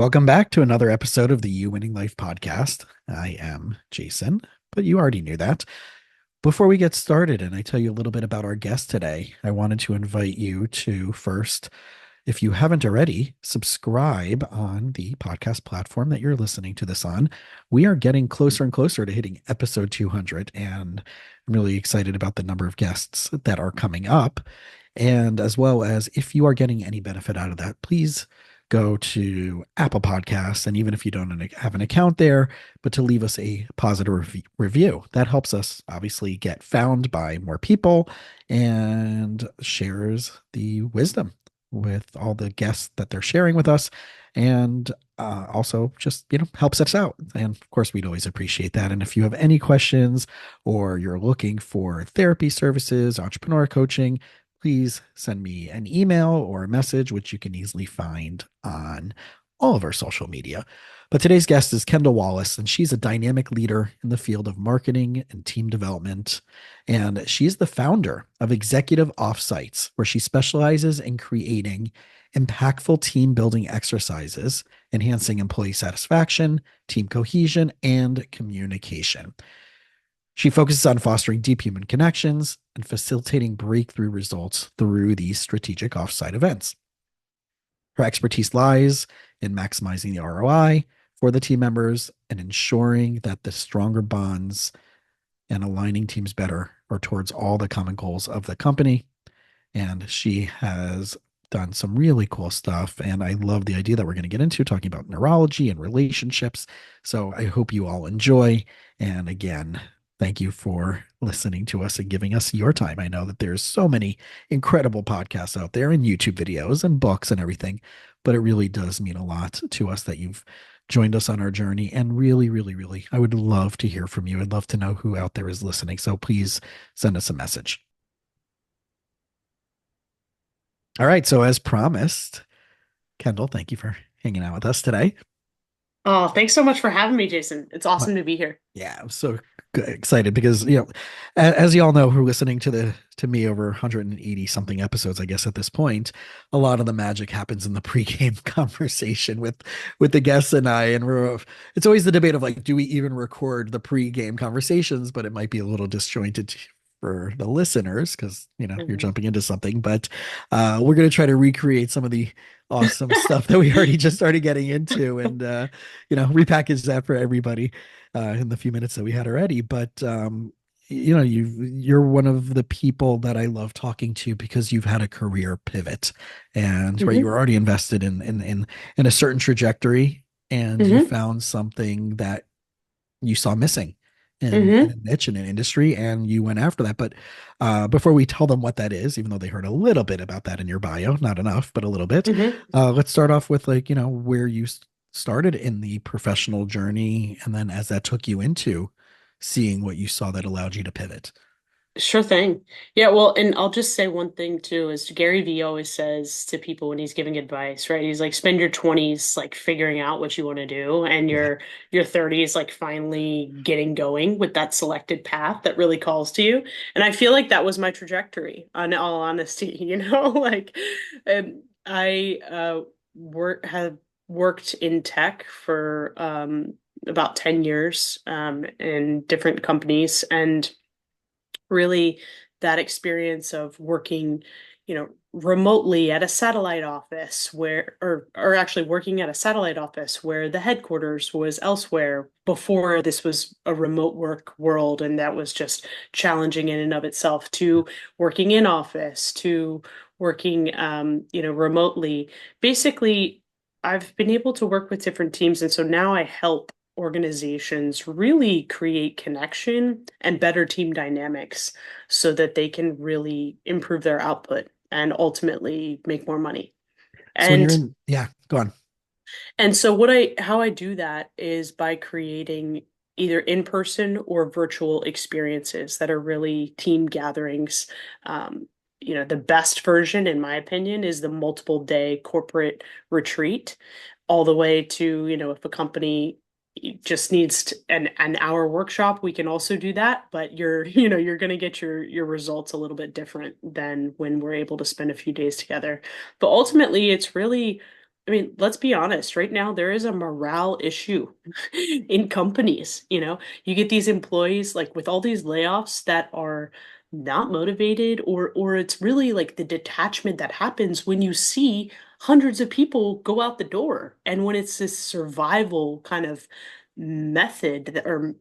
Welcome back to another episode of the You Winning Life podcast. I am Jason, but you already knew that. Before we get started and I tell you a little bit about our guest today, I wanted to invite you to first, if you haven't already, subscribe on the podcast platform that you're listening to this on. We are getting closer and closer to hitting episode 200, and I'm really excited about the number of guests that are coming up. And as well as if you are getting any benefit out of that, please go to Apple Podcasts. And even if you don't have an account there, but to leave us a positive review. That helps us obviously get found by more people and shares the wisdom with all the guests that they're sharing with us. And also just, helps us out. And of course, we'd always appreciate that. And if you have any questions or you're looking for therapy services, entrepreneur coaching, please send me an email or a message, which you can easily find on all of our social media. But today's guest is Kendall Wallace, and she's a dynamic leader in the field of marketing and team development. And she's the founder of Executive Offsites, where she specializes in creating impactful team building exercises, enhancing employee satisfaction, team cohesion, and communication. She focuses on fostering deep human connections and facilitating breakthrough results through these strategic offsite events. Her expertise lies in maximizing the ROI for the team members and ensuring that the stronger bonds and aligning teams better are towards all the common goals of the company. And she has done some really cool stuff. And I love the idea that we're going to get into talking about neurology and relationships. So I hope you all enjoy. And again, thank you for listening to us and giving us your time. I know that there's so many incredible podcasts out there and YouTube videos and books and everything, but it really does mean a lot to us that you've joined us on our journey. And really, really, really, I would love to hear from you. I'd love to know who out there is listening. So please send us a message. All right. So as promised, Kendall, thank you for hanging out with us today. Oh, thanks so much for having me, Jason. It's awesome to be here. Yeah, I'm so excited because as you all know, who are listening to me over 180 something episodes, I guess at this point, a lot of the magic happens in the pregame conversation with the guests and I, and it's always the debate of like, do we even record the pregame conversations? But it might be a little disjointed for the listeners because you're Mhm. jumping into something, but we're going to try to recreate some of the awesome stuff that we already just started getting into and repackage that for everybody in the few minutes that we had already. But you're one of the people that I love talking to because you've had a career pivot, and where you Mhm. were already invested in a certain trajectory, and you Mhm. found something that you saw missing in a Mhm. niche in an industry, and you went after that. But before we tell them what that is, even though they heard a little bit about that in your bio, not enough, but a little bit, Mhm. let's start off with like where you started in the professional journey, and then as that took you into seeing what you saw that allowed you to pivot. Sure thing. Yeah, well, and I'll just say one thing too, is Gary Vee always says to people when he's giving advice, right? He's like, spend your 20s like figuring out what you want to do, and Yeah. your 30s like finally getting going with that selected path that really calls to you. And I feel like that was my trajectory, in all honesty, like I have worked in tech for about 10 years in different companies, and really that experience of working, remotely at a satellite office or actually working at a satellite office where the headquarters was elsewhere before this was a remote work world. And that was just challenging in and of itself, to working in office, to working, remotely. Basically, I've been able to work with different teams. And so now I help organizations really create connection and better team dynamics so that they can really improve their output and ultimately make more money. So when you're And in, yeah, go on. and so how I do that is by creating either in-person or virtual experiences that are really team gatherings. The best version, in my opinion, is the multiple day corporate retreat, all the way to, if a company just needs an hour workshop, we can also do that. But you're going to get your results a little bit different than when we're able to spend a few days together. But ultimately, it's really I mean, let's be honest, right now there is a morale issue in companies, you know. You get these employees like with all these layoffs that are not motivated, or it's really like the detachment that happens when you see hundreds of people go out the door, and when it's this survival kind of method that, or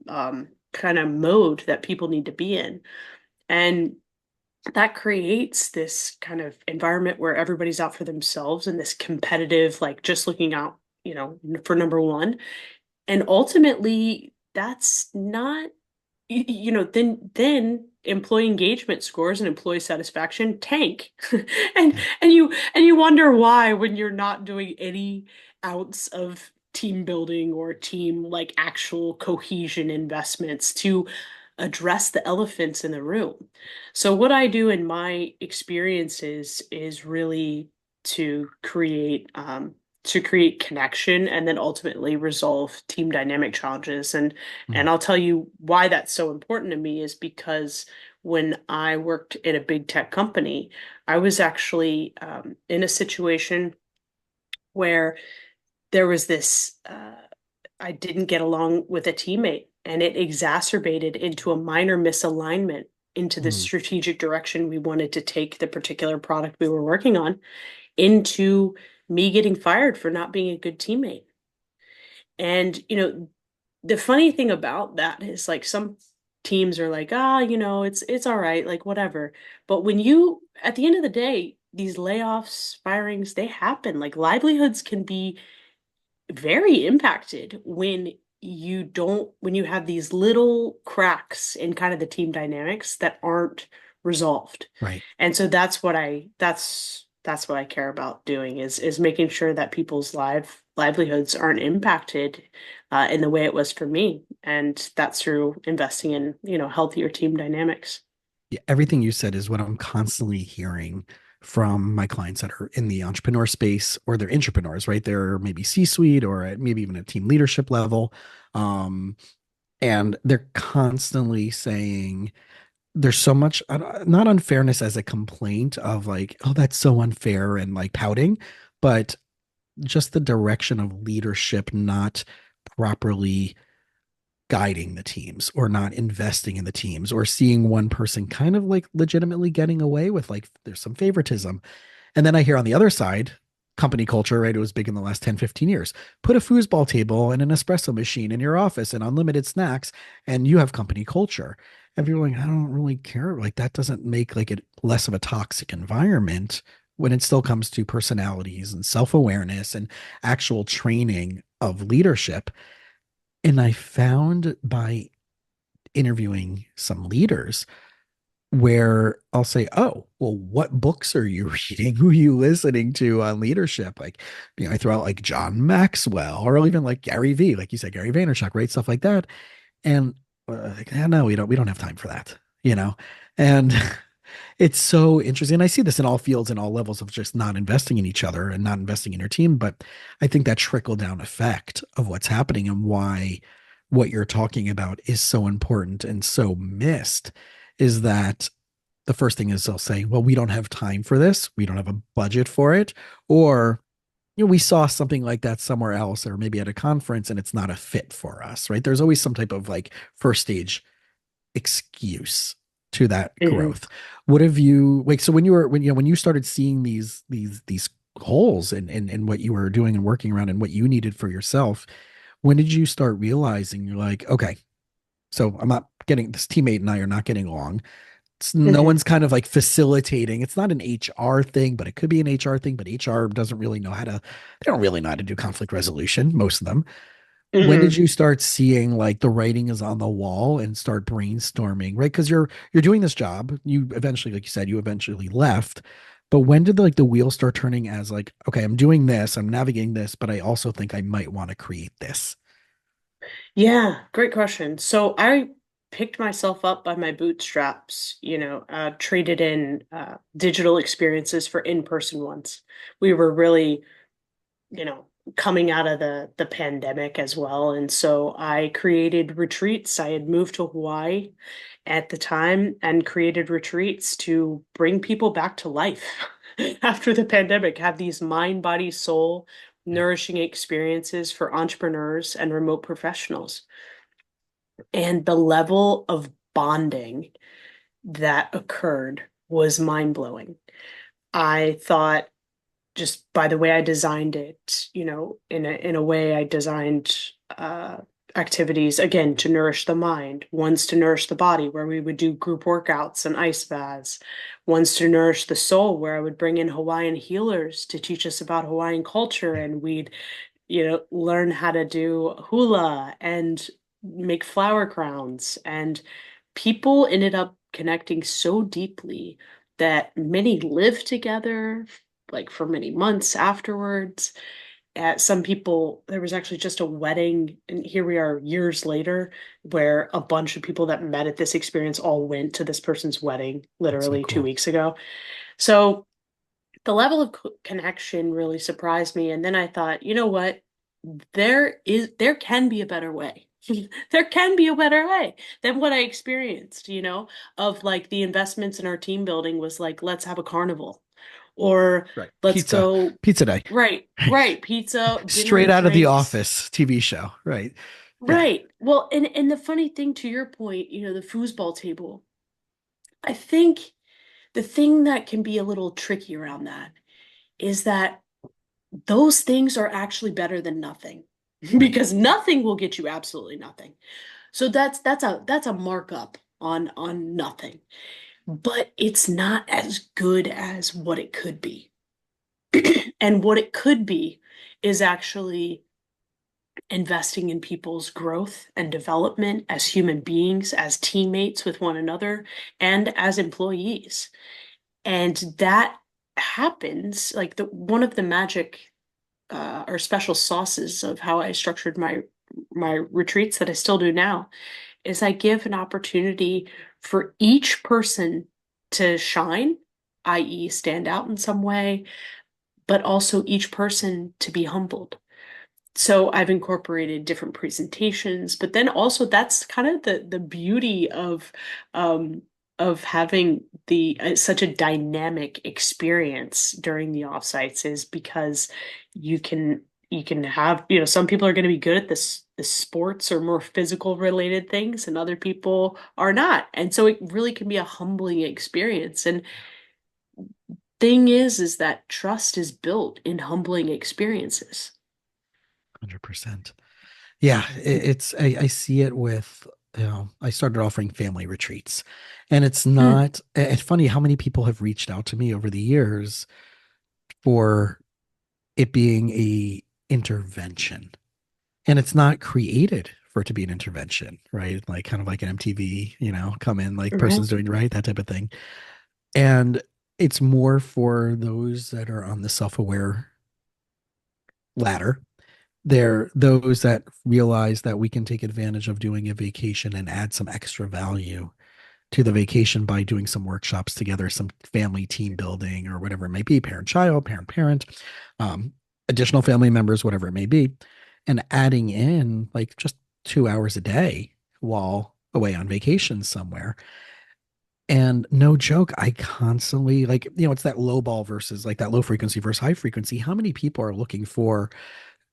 kind of mode that people need to be in. And that creates this kind of environment where everybody's out for themselves and this competitive, like just looking out, for number one. And ultimately, that's not, then employee engagement scores and employee satisfaction tank. And Yeah. and you wonder why when you're not doing any ounce of team building or team like actual cohesion investments to address the elephants in the room. So what I do in my experiences is really to create connection and then ultimately resolve team dynamic challenges. And Mm, I'll tell you why that's so important to me is because when I worked at a big tech company, I was actually in a situation where there was this I didn't get along with a teammate, and it exacerbated into a minor misalignment into the mm, strategic direction we wanted to take the particular product we were working on, into me getting fired for not being a good teammate. And, the funny thing about that is like some teams are like, it's all right, like whatever. But when you at the end of the day, these layoffs, firings, they happen. Like livelihoods can be very impacted when you have these little cracks in kind of the team dynamics that aren't resolved. right. And so that's what I care about doing is making sure that people's livelihoods aren't impacted in the way it was for me. And that's through investing in, healthier team dynamics. Yeah, everything you said is what I'm constantly hearing from my clients that are in the entrepreneur space or they're entrepreneurs, right? They're maybe C-suite or at maybe even a team leadership level. Um, and they're constantly saying there's so much not unfairness as a complaint of like, oh, that's so unfair and like pouting, but just the direction of leadership not properly guiding the teams or not investing in the teams or seeing one person kind of like legitimately getting away with like there's some favoritism. And then I hear on the other side, company culture, right? It was big in the last 10, 15 years. Put a foosball table and an espresso machine in your office and unlimited snacks, and you have company culture. And people are like, I don't really care. Like that doesn't make like it less of a toxic environment when it still comes to personalities and self-awareness and actual training of leadership. And I found by interviewing some leaders where I'll say, "Oh, well, what books are you reading? Who are you listening to on leadership?" Like, I throw out like John Maxwell or even like Gary V, like you said, Gary Vaynerchuk, right? Stuff like that. And like, yeah, no, we don't have time for that, you know? And it's so interesting. And I see this in all fields and all levels of just not investing in each other and not investing in your team. But I think that trickle down effect of what's happening and why what you're talking about is so important and so missed is that the first thing is they'll say, well, we don't have time for this. We don't have a budget for it. Or, we saw something like that somewhere else or maybe at a conference and it's not a fit for us, right? There's always some type of like first stage excuse to that Mhm. growth. What have you like? So when you started seeing these holes in what you were doing and working around and what you needed for yourself, when did you start realizing you're like, okay, so I'm not getting this teammate and I are not getting along. No Mhm. one's kind of like facilitating. It's not an HR thing, but it could be an HR thing. But HR doesn't really know how to. They don't really know how to do conflict resolution. Most of them. When did Mhm. you start seeing like the writing is on the wall and start brainstorming, right? Because you're doing this job. You eventually, like you said, you eventually left. But when did like the wheel start turning as like, okay, I'm doing this, I'm navigating this, but I also think I might want to create this. Yeah, great question. So I picked myself up by my bootstraps, traded in digital experiences for in-person ones. We were really, coming out of the pandemic as well. And so I created retreats. I had moved to Hawaii at the time and created retreats to bring people back to life after the pandemic, have these mind, body, soul nourishing experiences for entrepreneurs and remote professionals. And the level of bonding that occurred was mind blowing. I thought just by the way I designed it, in a way I designed uh, activities again to nourish the mind, ones to nourish the body, where we would do group workouts and ice baths, ones to nourish the soul, where I would bring in Hawaiian healers to teach us about Hawaiian culture, and we'd learn how to do hula and make flower crowns. And people ended up connecting so deeply that many lived together, like for many months afterwards. Some people, there was actually just a wedding, and here we are years later, where a bunch of people that met at this experience all went to this person's wedding That's so literally two cool. weeks ago. So the level of connection really surprised me. And then I thought, you know what? There can be a better way. There can be a better way than what I experienced, of like the investments in our team building was like, let's have a carnival or Right. let's go, Pizza day. right, right, pizza, dinner Straight and out of the drinks. Office TV show. Right. Yeah. Right. Well, and the funny thing to your point, the foosball table, I think the thing that can be a little tricky around that is that those things are actually better than nothing Right. because nothing will get you absolutely nothing. So that's a markup on nothing. But it's not as good as what it could be. And what it could be is actually investing in people's growth and development as human beings, as teammates with one another, and as employees. And that happens like the one of the magic or special sauces of how I structured my retreats that I still do now is I give an opportunity for each person to shine, i.e., stand out in some way, but also each person to be humbled. So I've incorporated different presentations, but then also that's kind of the beauty um of having the such a dynamic experience during the offsites is because you can have, some people are going to be good at this sports or more physical related things and other people are not. And so it really can be a humbling experience. And thing is that trust is built in humbling experiences. 100%. Yeah, I see it with, I started offering family retreats, and it's Mm, not, it's funny how many people have reached out to me over the years for it being a intervention, and it's not created for it to be an intervention, right? Like kind of like an MTV, come in like right. person's doing right, that type of thing. And it's more for those that are on the self-aware ladder. They're those that realize that we can take advantage of doing a vacation and add some extra value to the vacation by doing some workshops together, some family team building or whatever it may be, parent child, parent parent, um, additional family members, whatever it may be, and adding in like just 2 hours a day while away on vacation somewhere. And no joke, I constantly like, it's that low ball versus like that low frequency versus high frequency. How many people are looking for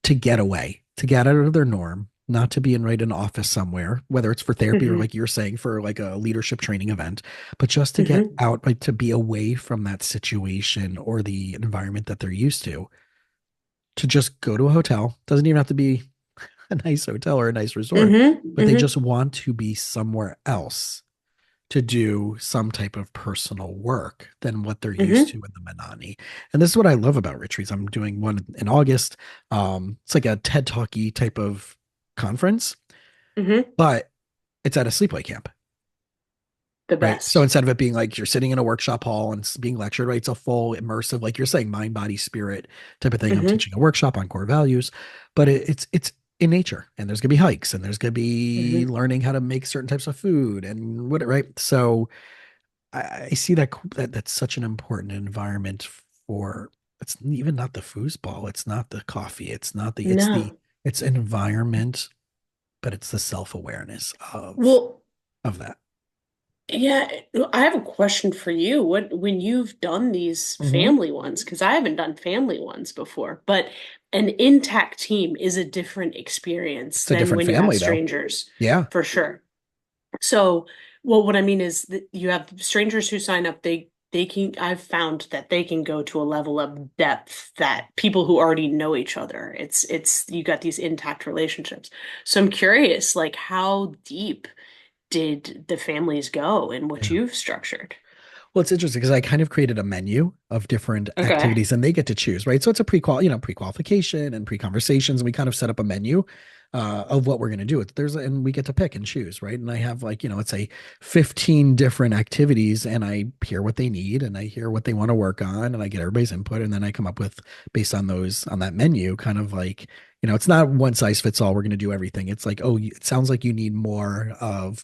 to get away, to get out of their norm, not to be in right an office somewhere, whether it's for therapy or Hmm. like you're saying for like a leadership training event, but just to get Hmm. out, like to be away from that situation or the environment that they're used to just go to a hotel. Doesn't even have to be a nice hotel or a nice resort, Hmm. but they Hmm. just want to be somewhere else to do some type of personal work than what they're used to Hmm. in the Menani. And this is what I love about retreats. I'm doing one in August. It's like a TED Talky type of conference, Hmm. but it's at a sleepaway camp, The right? So best. instead of it being like you're sitting in a workshop hall and being lectured, right? It's a full immersive, like you're saying, mind, body, spirit type of thing. I'm Hmm. teaching a workshop on core values, but it's in nature, and there's gonna be hikes, and there's gonna be Hmm. learning how to make certain types of food and what, right? So I see that that's such an important environment for, it's even not the foosball, it's not the coffee, No. it's environment, but it's the self-awareness Well, of that. yeah, I have a question for you. When you've done these Hmm. family ones, because I haven't done family ones before, but an intact team is a different experience It's a than different when you have family though. strangers, Yeah. for sure. So, well, what I mean is that you have strangers who sign up, they can, I've found that they can go to a level of depth that people who already know each other. It's you got these intact relationships. So I'm curious, like how deep did the families go in what Yeah. you've structured? Well, it's interesting because I kind of created a menu of different Okay. activities and they get to choose, right? So it's a pre-qualification and pre-conversations. And we kind of set up a menu of what we're going to do. And we get to pick and choose, right? And I have like, let's say 15 different activities and I hear what they need and I hear what they want to work on and I get everybody's input. And then I come up with, based on on that menu, kind of like, it's not one size fits all. We're going to do everything. It's like, oh, it sounds like you need more of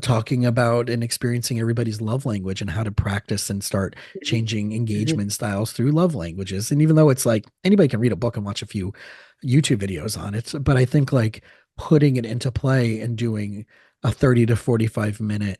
talking about and experiencing everybody's love language and how to practice and start changing Mhm. engagement styles through love languages. And even though it's like anybody can read a book and watch a few YouTube videos on it, but I think like putting it into play and doing a 30 to 45-minute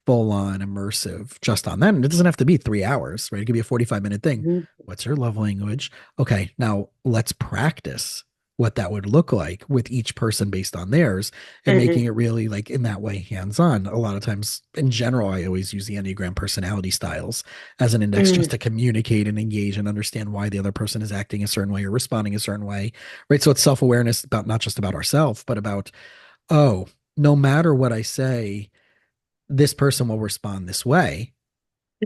full on immersive just on that. And it doesn't have to be 3 hours, right? It could be a 45-minute thing. Mhm. What's your love language? Okay, now let's practice what that would look like with each person based on theirs and making Mhm. it really like in that way hands-on. A lot of times in general, I always use the Enneagram personality styles as an index just Mhm. to communicate and engage and understand why the other person is acting a certain way or responding a certain way. Right. So it's self-awareness about not just about ourselves, but about, oh, no matter what I say, this person will respond this way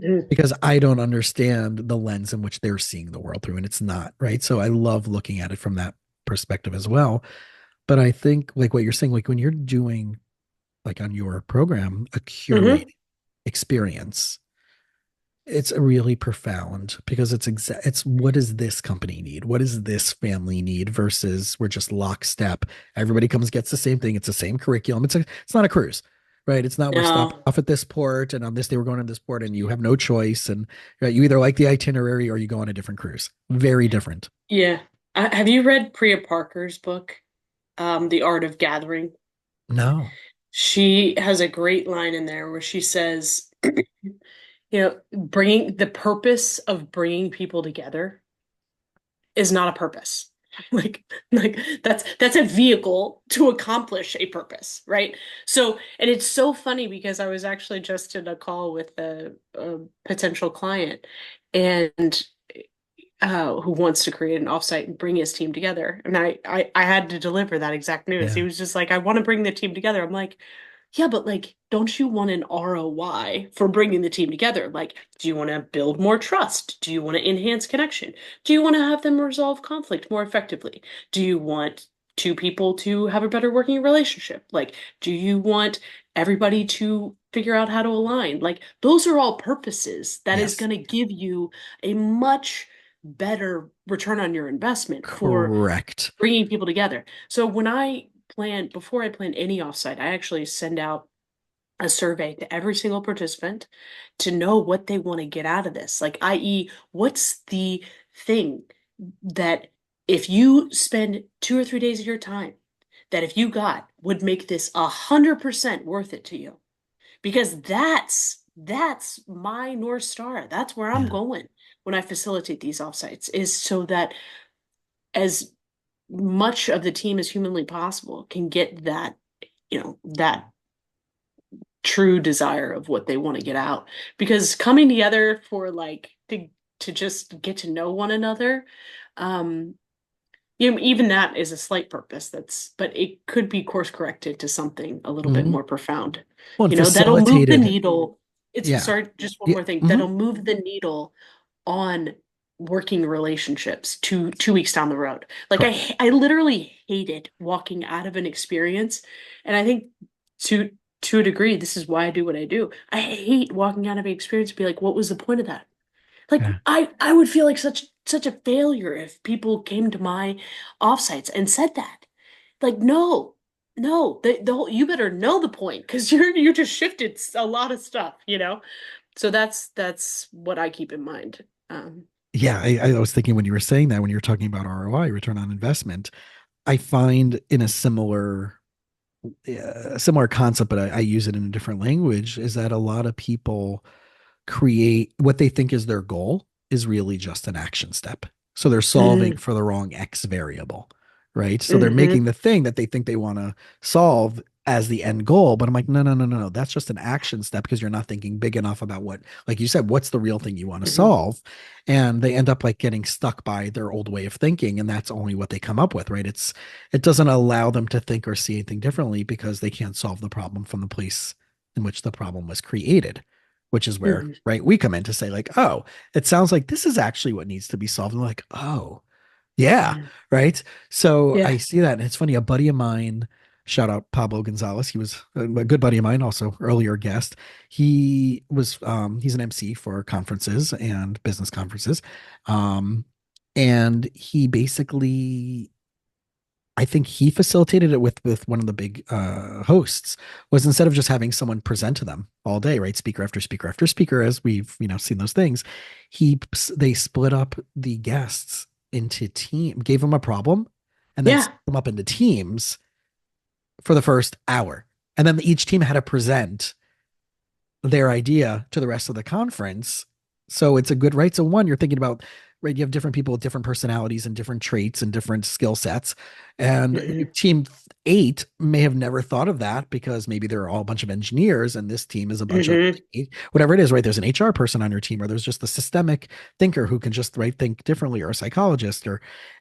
Mhm. because I don't understand the lens in which they're seeing the world through, and it's not right. So I love looking at it from that perspective as well. But I think like what you're saying, like when you're doing like on your program, a curated Mhm. experience, it's a really profound because it's what does this company need? What does this family need versus we're just lockstep. Everybody comes gets the same thing. It's the same curriculum. It's not a cruise, right? It's not we're stopping No. off at this port and on this day we're going to this port and you have no choice and right, you either like the itinerary or you go on a different cruise. Very different. Yeah. Have you read Priya Parker's book, The Art of Gathering? No. She has a great line in there where she says, bringing the purpose of bringing people together is not a purpose. Like, like that's a vehicle to accomplish a purpose, right? So, and it's so funny because I was actually just in a call with a potential client, and who wants to create an offsite and bring his team together. And I had to deliver that exact news. He Yeah. was just like, I want to bring the team together. I'm like, yeah, but like, don't you want an ROI for bringing the team together? Like, do you want to build more trust? Do you want to enhance connection? Do you want to have them resolve conflict more effectively? Do you want two people to have a better working relationship? Like, do you want everybody to figure out how to align? Like, those are all purposes that is Yes. going to give you a much better return on your investment for Correct. bringing people together. So before I plan any offsite, I actually send out a survey to every single participant to know what they want to get out of this. Like, i.e., what's the thing that if you spend 2 or 3 days of your time, that if you got would make this 100% worth it to you? Because that's my North Star. That's where I'm Yeah. going when I facilitate these offsites, is so that as much of the team as humanly possible can get that true desire of what they want to get out. Because coming together for like to just get to know one another, um, even that is a slight purpose. But it could be course corrected to something a little bit Mhm. more profound. Well, and That'll move the facilitated. needle. It's Yeah. sorry, just one Yeah. more thing. Hmm. That'll move the needle on working relationships 2 weeks down the road. Like Correct. I literally hated walking out of an experience, and I think to to a degree, this is why I do what I do. I hate walking out of an experience and be like, what was the point of that? Like Yeah. I would feel like such a failure if people came to my offsites and said that. Like, no, no, the whole, you better know the point because you just shifted a lot of stuff. So that's what I keep in mind. Yeah, I was thinking when you were saying that, when you were talking about ROI, return on investment, I find in a similar concept, but I use it in a different language, is that a lot of people create what they think is their goal is really just an action step. So they're solving Mm-hmm. for the wrong X variable, right? So they're making Mm-hmm. the thing that they think they want to solve as the end goal. But I'm like, no, no, no, no, no. That's just an action step because you're not thinking big enough about what, like you said, what's the real thing you want to Mm-hmm. solve. And they end up like getting stuck by their old way of thinking. And that's only what they come up with, right? It doesn't allow them to think or see anything differently because they can't solve the problem from the place in which the problem was created, which is where, Mm-hmm. right, we come in to say, like, oh, it sounds like this is actually what needs to be solved. And they're like, oh, yeah, Mm-hmm. right. So Yeah. I see that. And it's funny, a buddy of mine, shout out Pablo Gonzalez, he was a good buddy of mine, also earlier guest. He's an MC for conferences and business conferences. Um, and he basically I think he facilitated it with one of the big hosts was instead of just having someone present to them all day, right? Speaker after speaker after speaker, as we've, seen those things, they split up the guests into gave them a problem and then split Yeah. them up into teams for the first hour. And then each team had to present their idea to the rest of the conference. So it's a good, right? So one, you're thinking about, right, you have different people with different personalities and different traits and different skill sets. And Mm-hmm. team eight may have never thought of that because maybe they're all a bunch of engineers and this team is a bunch of Mm-hmm. whatever it is, right? There's an HR person on your team, or there's just a systemic thinker who can just right think differently, or a psychologist,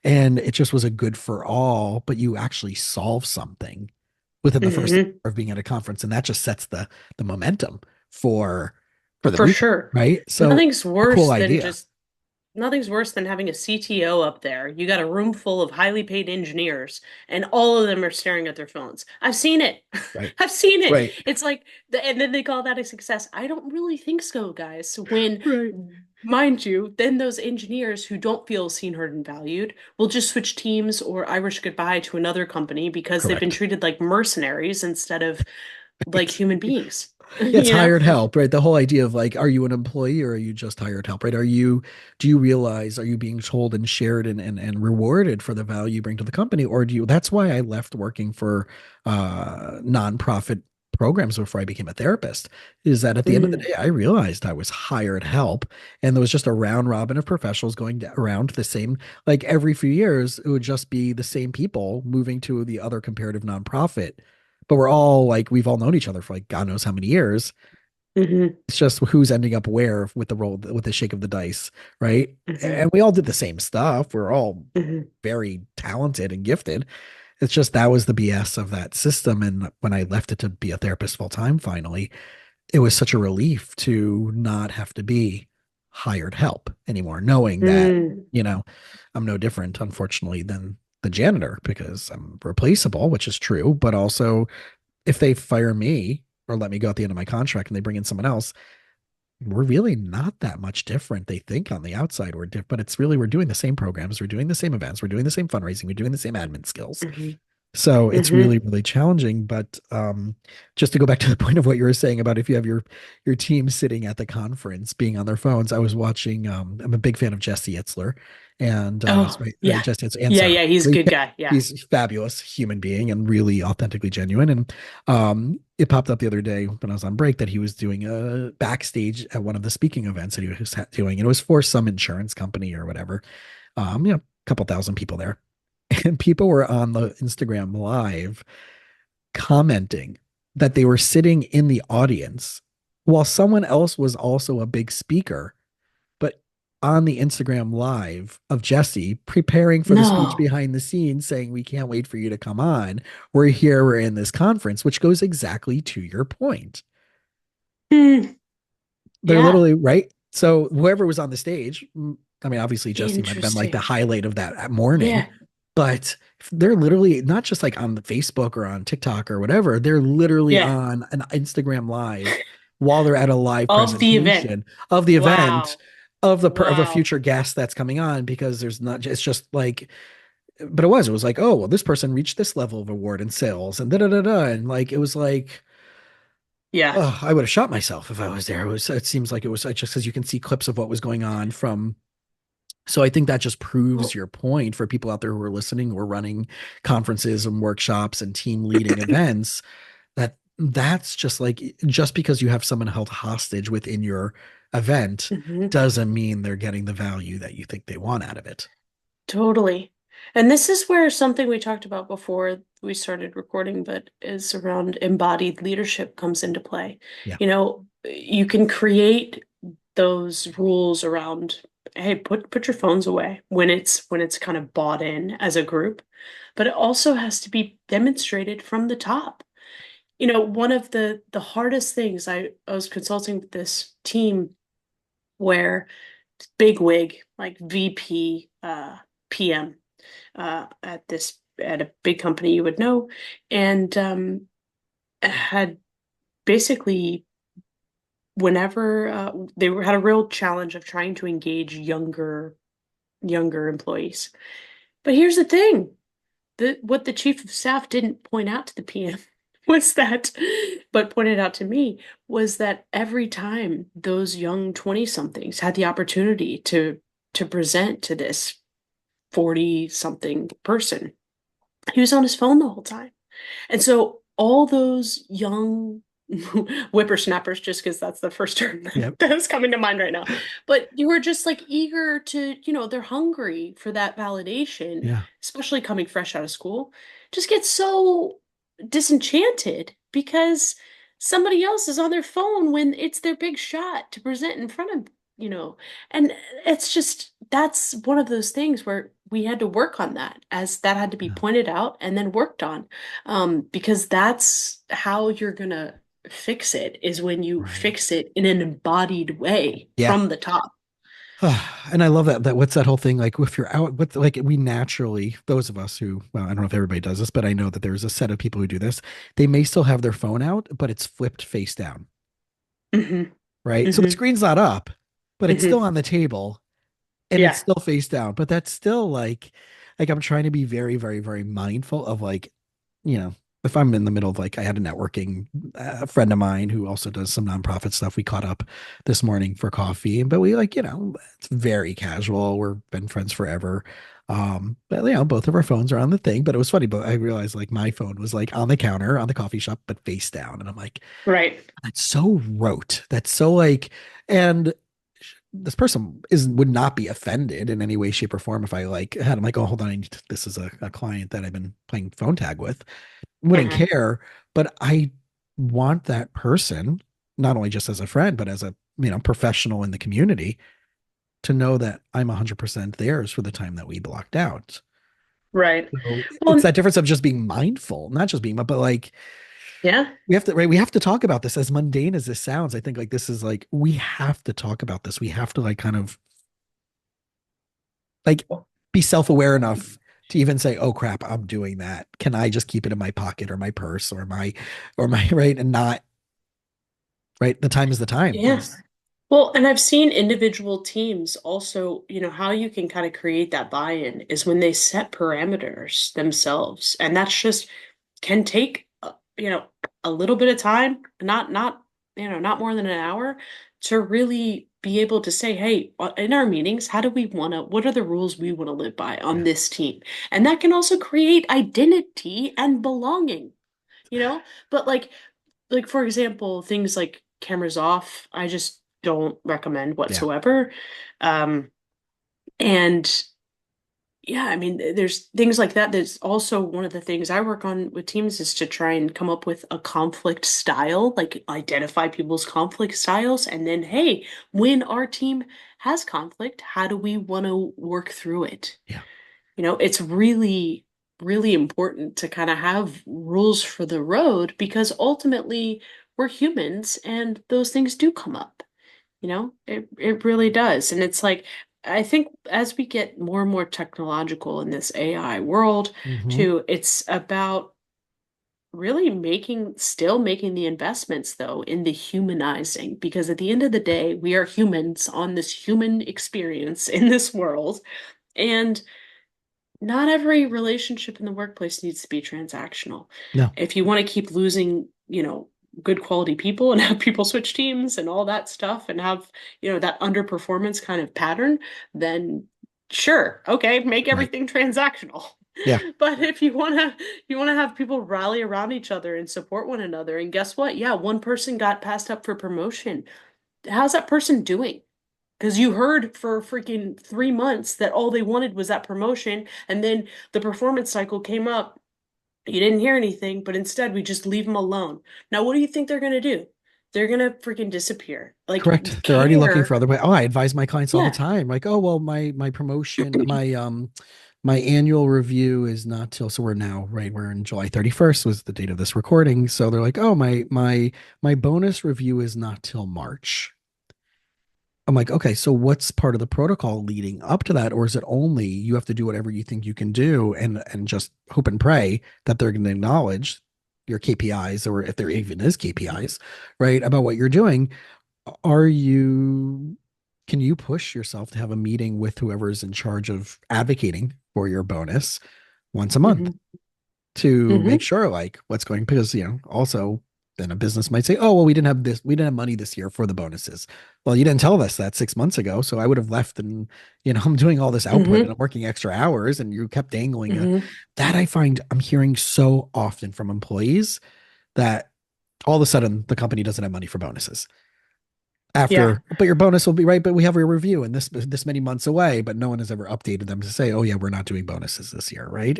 and it just was a good for all, but you actually solve something within the first Mm-hmm. hour of being at a conference, and that just sets the momentum for the For meeting, sure. right? So Nothing's a cool worse than idea, just Nothing's worse than having a CTO up there. You got a room full of highly paid engineers, and all of them are staring at their phones. I've seen it. right? I've seen it. Right. It's like, and then they call that a success. I don't really think so, guys. When, Right. mind you, then those engineers who don't feel seen, heard, and valued will just switch teams or Irish goodbye to another company because they've been Correct. treated like mercenaries instead of like Right. human beings. Yeah, it's You know? hired help, right? The whole idea of like, are you an employee or are you just hired help, right? Do you realize, are you being told and shared and rewarded for the value you bring to the company? Or that's why I left working for nonprofit programs before I became a therapist, is that at the end of the Mm-hmm. day, I realized I was hired help. And there was just a round robin of professionals going around the same, like every few years, it would just be the same people moving to the other comparative nonprofit, but we're all like we've all known each other for like God knows how many years. Mm-hmm. It's just who's ending up where with the roll with the shake of the dice, right? Mm-hmm. And we all did the same stuff. We're all Mm-hmm. very talented and gifted. It's just that was the BS of that system. And when I left it to be a therapist full time, finally, it was such a relief to not have to be hired help anymore, knowing that, Mm-hmm. you know, I'm no different, unfortunately, than the janitor because I'm replaceable, which is true, but also if they fire me or let me go at the end of my contract and they bring in someone else, we're really not that much different. They think on the outside we're different, but it's really we're doing the same programs, we're doing the same events, we're doing the same fundraising, we're doing the same admin skills. Mm-hmm. So it's really, Mm-hmm. really challenging. But just to go back to the point of what you were saying about if you have your team sitting at the conference being on their phones, I was watching. I'm a big fan of Jesse Itzler, and Oh, yeah. Jesse Itzler and Yeah, Sarah. yeah, he's a good guy. Yeah. He's a fabulous human being and really authentically genuine. And it popped up the other day when I was on break that he was doing a backstage at one of the speaking events that he was doing, and it was for some insurance company or whatever. A couple thousand people there, and people were on the Instagram live commenting that they were sitting in the audience while someone else was also a big speaker, but on the Instagram live of Jesse preparing for the speech No. behind the scenes saying, we can't wait for you to come on. We're here, we're in this conference, which goes exactly to your point. Hmm. They're Yeah. literally right. So whoever was on the stage, I mean, obviously Jesse might have been like the Interesting. highlight of that morning, Yeah. but they're literally not just like on the Facebook or on TikTok or whatever. They're literally Yeah. on an Instagram live while they're at a live Of the event. presentation of the event Wow. of a Wow. future guest that's coming on because there's not it's just like but it was like, oh well, this person reached this level of award in sales and da da da da, and like it was like, Yeah. oh, I would have shot myself if I was there. It seems like it was just because you can see clips of what was going on from. So I think that just proves your point for people out there who are listening, who are running conferences and workshops and team leading events, that's just like just because you have someone held hostage within your event Hmm. doesn't mean they're getting the value that you think they want out of it. Totally. And this is where something we talked about before we started recording, but is around embodied leadership comes into play. Yeah. You can create those rules around, hey, put your phones away when it's kind of bought in as a group, but it also has to be demonstrated from the top. One of the hardest things I was consulting with this team where big wig, like VP, PM, at a big company you would know, and had basically whenever had a real challenge of trying to engage younger employees. But here's the thing: what the chief of staff didn't point out to the PM was that, but pointed out to me, was that every time those young 20 somethings had the opportunity to present to this 40 something person, he was on his phone the whole time. And so all those young whippersnappers, just because that's the first term Yep. that's coming to mind right now, but you were just like eager to, they're hungry for that validation, Yeah. especially coming fresh out of school, just get so disenchanted because somebody else is on their phone when it's their big shot to present in front of, you know, and it's just that's one of those things where we had to work on that, as that had to be Yeah. pointed out and then worked on, because that's how you're gonna fix it, is when you Right. fix it in an embodied way Yeah. from the top. And I love that what's that whole thing like if you're out with like we naturally those of us who well I don't know if everybody does this but I know that there's a set of people who do this. They may still have their phone out but it's flipped face down, Hmm. right? So the Hmm. screen's not up but it's still Hmm. on the table and it's Yeah. still face down, but that's still like I'm trying to be very very very mindful of like you know, if I'm in the middle of like, I had a networking friend of mine who also does some nonprofit stuff. We caught up this morning for coffee, but we like, it's very casual. We've been friends forever. But both of our phones are on the thing, but it was funny. But I realized like my phone was like on the counter on the coffee shop, but face down. And I'm like, Right. that's so rote. That's so like, and this person would not be offended in any way, shape, or form if I like had him like, oh, hold on, this is a client that I've been playing phone tag with wouldn't Hmm. care, but I want that person, not only just as a friend, but as a, professional in the community to know that I'm 100% theirs for the time that we blocked out. Right. So it's Well, that difference of just being mindful, not just being, but like yeah. we have to, right? We have to talk about this as mundane as this sounds. I think like this is like, we have to talk about this. We have to like kind of like be self-aware enough to even say, oh crap, I'm doing that. Can I just keep it in my pocket or my purse or my right and not right? The time is the time. Yeah. Well, and I've seen individual teams also, how you can kind of create that buy-in is when they set parameters themselves. And that's just can take, a little bit of time, not more than an hour, to really be able to say, hey, in our meetings, what are the rules we want to live by on Yeah. this team? And that can also create identity and belonging, you know? But like for example, things like cameras off, I just don't recommend Yeah. whatsoever. Um, and yeah, I mean, there's things like that. There's also one of the things I work on with teams is to try and come up with a conflict style, like identify people's conflict styles, and then, hey, when our team has conflict, how do we want to work through it? Yeah. It's really, really important to kind of have rules for the road because ultimately we're humans and those things do come up. It really does. And it's like, I think as we get more and more technological in this AI world, Hmm. too, it's about really still making the investments though in the humanizing, because at the end of the day, we are humans on this human experience in this world. And not every relationship in the workplace needs to be transactional. No. If you want to keep losing, good quality people and have people switch teams and all that stuff and have, that underperformance kind of pattern, then sure, okay, make Right. everything transactional. Yeah. But if you want to have people rally around each other and support one another, and guess what? Yeah, one person got passed up for promotion. How's that person doing? Because you heard for freaking 3 months that all they wanted was that promotion, and then the performance cycle came up. You didn't hear anything, but instead we just leave them alone. Now, what do you think they're gonna do? They're gonna freaking disappear. Like, Correct. They're already looking for care. other way. Oh, I advise my clients all the Yeah. time. Like, oh well, my promotion, my annual review is not till, so we're now, right, we're in July 31st was the date of this recording. So they're like, oh, my bonus review is not till March. I'm like, okay, so what's part of the protocol leading up to that? Or is it only you have to do whatever you think you can do and just hope and pray that they're going to acknowledge your KPIs, or if there even is KPIs, right, about what you're doing. Are you, can you push yourself to have a meeting with whoever is in charge of advocating for your bonus once a month Hmm. to make Hmm. sure like what's going, because also then a business might say, oh well, we didn't have money this year for the bonuses. Well, you didn't tell us that 6 months ago, so I would have left, and I'm doing all this output and Hmm. I'm working extra hours and you kept dangling Hmm. that. I find I'm hearing so often from employees that all of a sudden the company doesn't have money for bonuses Yeah. after, but your bonus will be right, but we have a review and this many months away, but no one has ever updated them to say, oh yeah, we're not doing bonuses this year, right?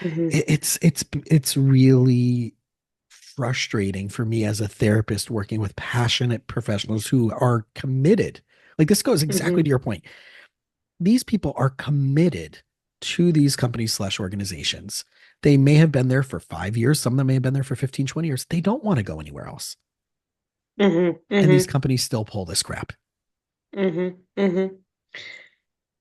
Hmm. It's really frustrating for me as a therapist working with passionate professionals who are committed. Like, this goes exactly to Hmm. your point. These people are committed to these companies slash organizations. They may have been there for 5 years. Some of them may have been there for 15, 20 years. They don't want to go anywhere else. Hmm. And these Hmm. companies still pull this crap. Hmm. Hmm.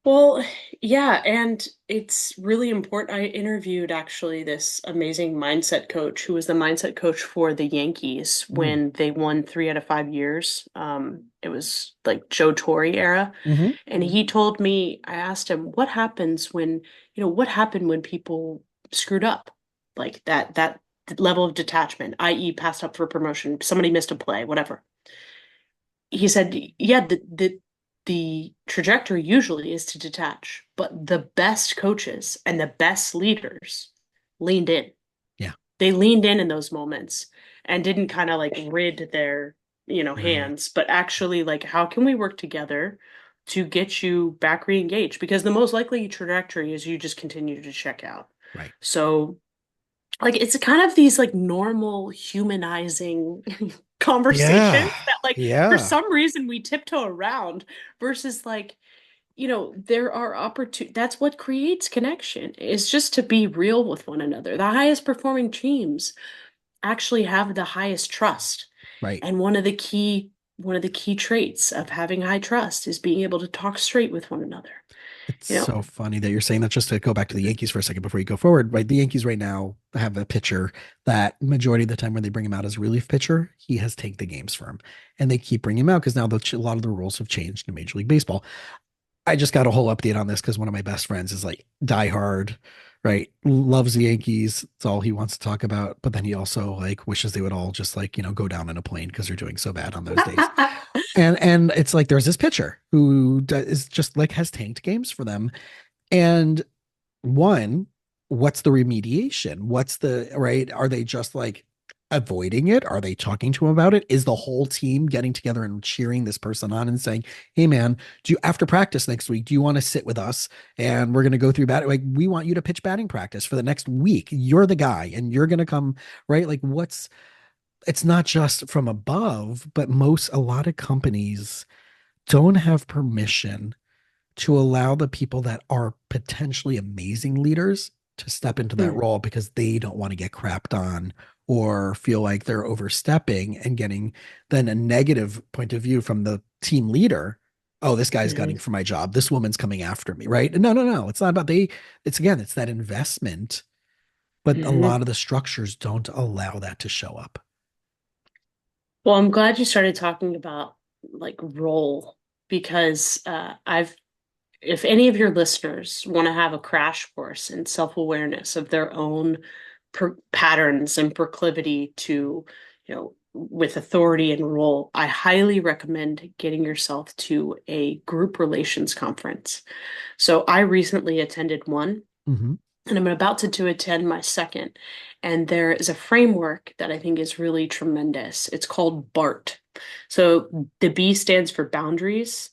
Well, yeah, and it's really important. I interviewed actually this amazing mindset coach who was the mindset coach for the Yankees Mm. when they won 3 out of 5 years. It was like Joe Torre era. Hmm. And he told me, I asked him, what happens when, what happened when people screwed up? Like that level of detachment, i.e., passed up for promotion, somebody missed a play, whatever. He said, yeah, the trajectory usually is to detach, but the best coaches and the best leaders leaned in. Yeah. They leaned in those moments and didn't kind of like rid their, Right. hands, but actually like, how can we work together to get you back re-engaged? Because the most likely trajectory is you just continue to check out. Right. So like it's kind of these like normal humanizing Yeah. conversations that like for Yeah. some reason we tiptoe around versus like there are opportunities. That's what creates connection is just to be real with one another. The highest performing teams actually have the highest trust, Right. and one of the key traits of having high trust is being able to talk straight with one another It's you know so funny that you're saying that. Just to go back to the Yankees for a second before you go forward, right? The Yankees right now have a pitcher that majority of the time when they bring him out as a relief pitcher, he has tanked the games for him. And they keep bringing him out because now a lot of the rules have changed in Major League Baseball. I just got a whole update on this because one of my best friends is like diehard, right? Loves the Yankees. It's all he wants to talk about. But then he also like wishes they would all just like, go down in a plane because they're doing so bad on those days. And it's like there's this pitcher who is just like has tanked games for them. And one, what's the remediation? What's the right? Are they just like avoiding it? Are they talking to him about it? Is the whole team getting together and cheering this person on and saying, "Hey man, do you after practice next week, do you want to sit with us and we're going to go through bat, like we want you to pitch batting practice for the next week. You're the guy and you're going to come, right? Like what's it's not just from above, but a lot of companies don't have permission to allow the people that are potentially amazing leaders to step into that Hmm. role because they don't want to get crapped on or feel like they're overstepping and getting then a negative point of view from the team leader. Oh, this guy's gunning Hmm. for my job. This woman's coming after me, right? No, no, no. It's not about it's again, it's that investment, but a lot Hmm. of the structures don't allow that to show up. Well, I'm glad you started talking about like role because I've if any of your listeners want to have a crash course in self-awareness of their own patterns and proclivity to, with authority and role, I highly recommend getting yourself to a group relations conference. So I recently attended one, Mm-hmm. and I'm about to attend my second. And there is a framework that I think is really tremendous. It's called BART. So the B stands for boundaries,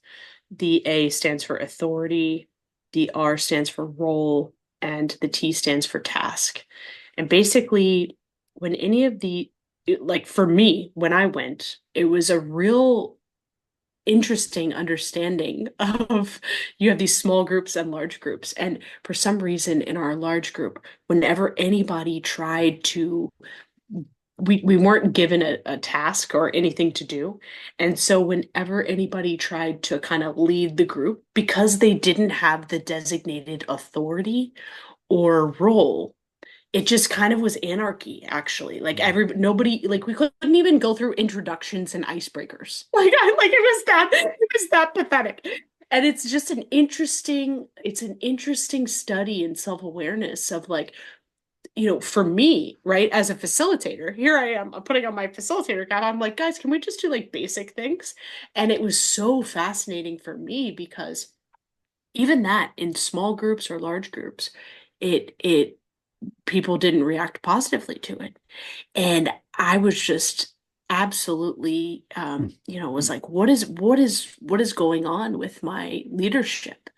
The A stands for authority, the R stands for role, and the T stands for task. And basically, when any of like for me, when I went, it was a real interesting understanding of you have these small groups and large groups. And for some reason, in our large group, whenever anybody tried to we weren't given a task or anything to do. And so whenever anybody tried to kind of lead the group, because they didn't have the designated authority or role, it just kind of was anarchy, actually. Like nobody, like we couldn't even go through introductions and icebreakers. Like it was that pathetic. And it's an interesting study in self-awareness of like, for me, right, as a facilitator, here I am, I'm putting on my facilitator hat. I'm like, guys, can we just do like basic things? And it was so fascinating for me because even that in small groups or large groups, it people didn't react positively to it. And I was just absolutely, was like, what is going on with my leadership?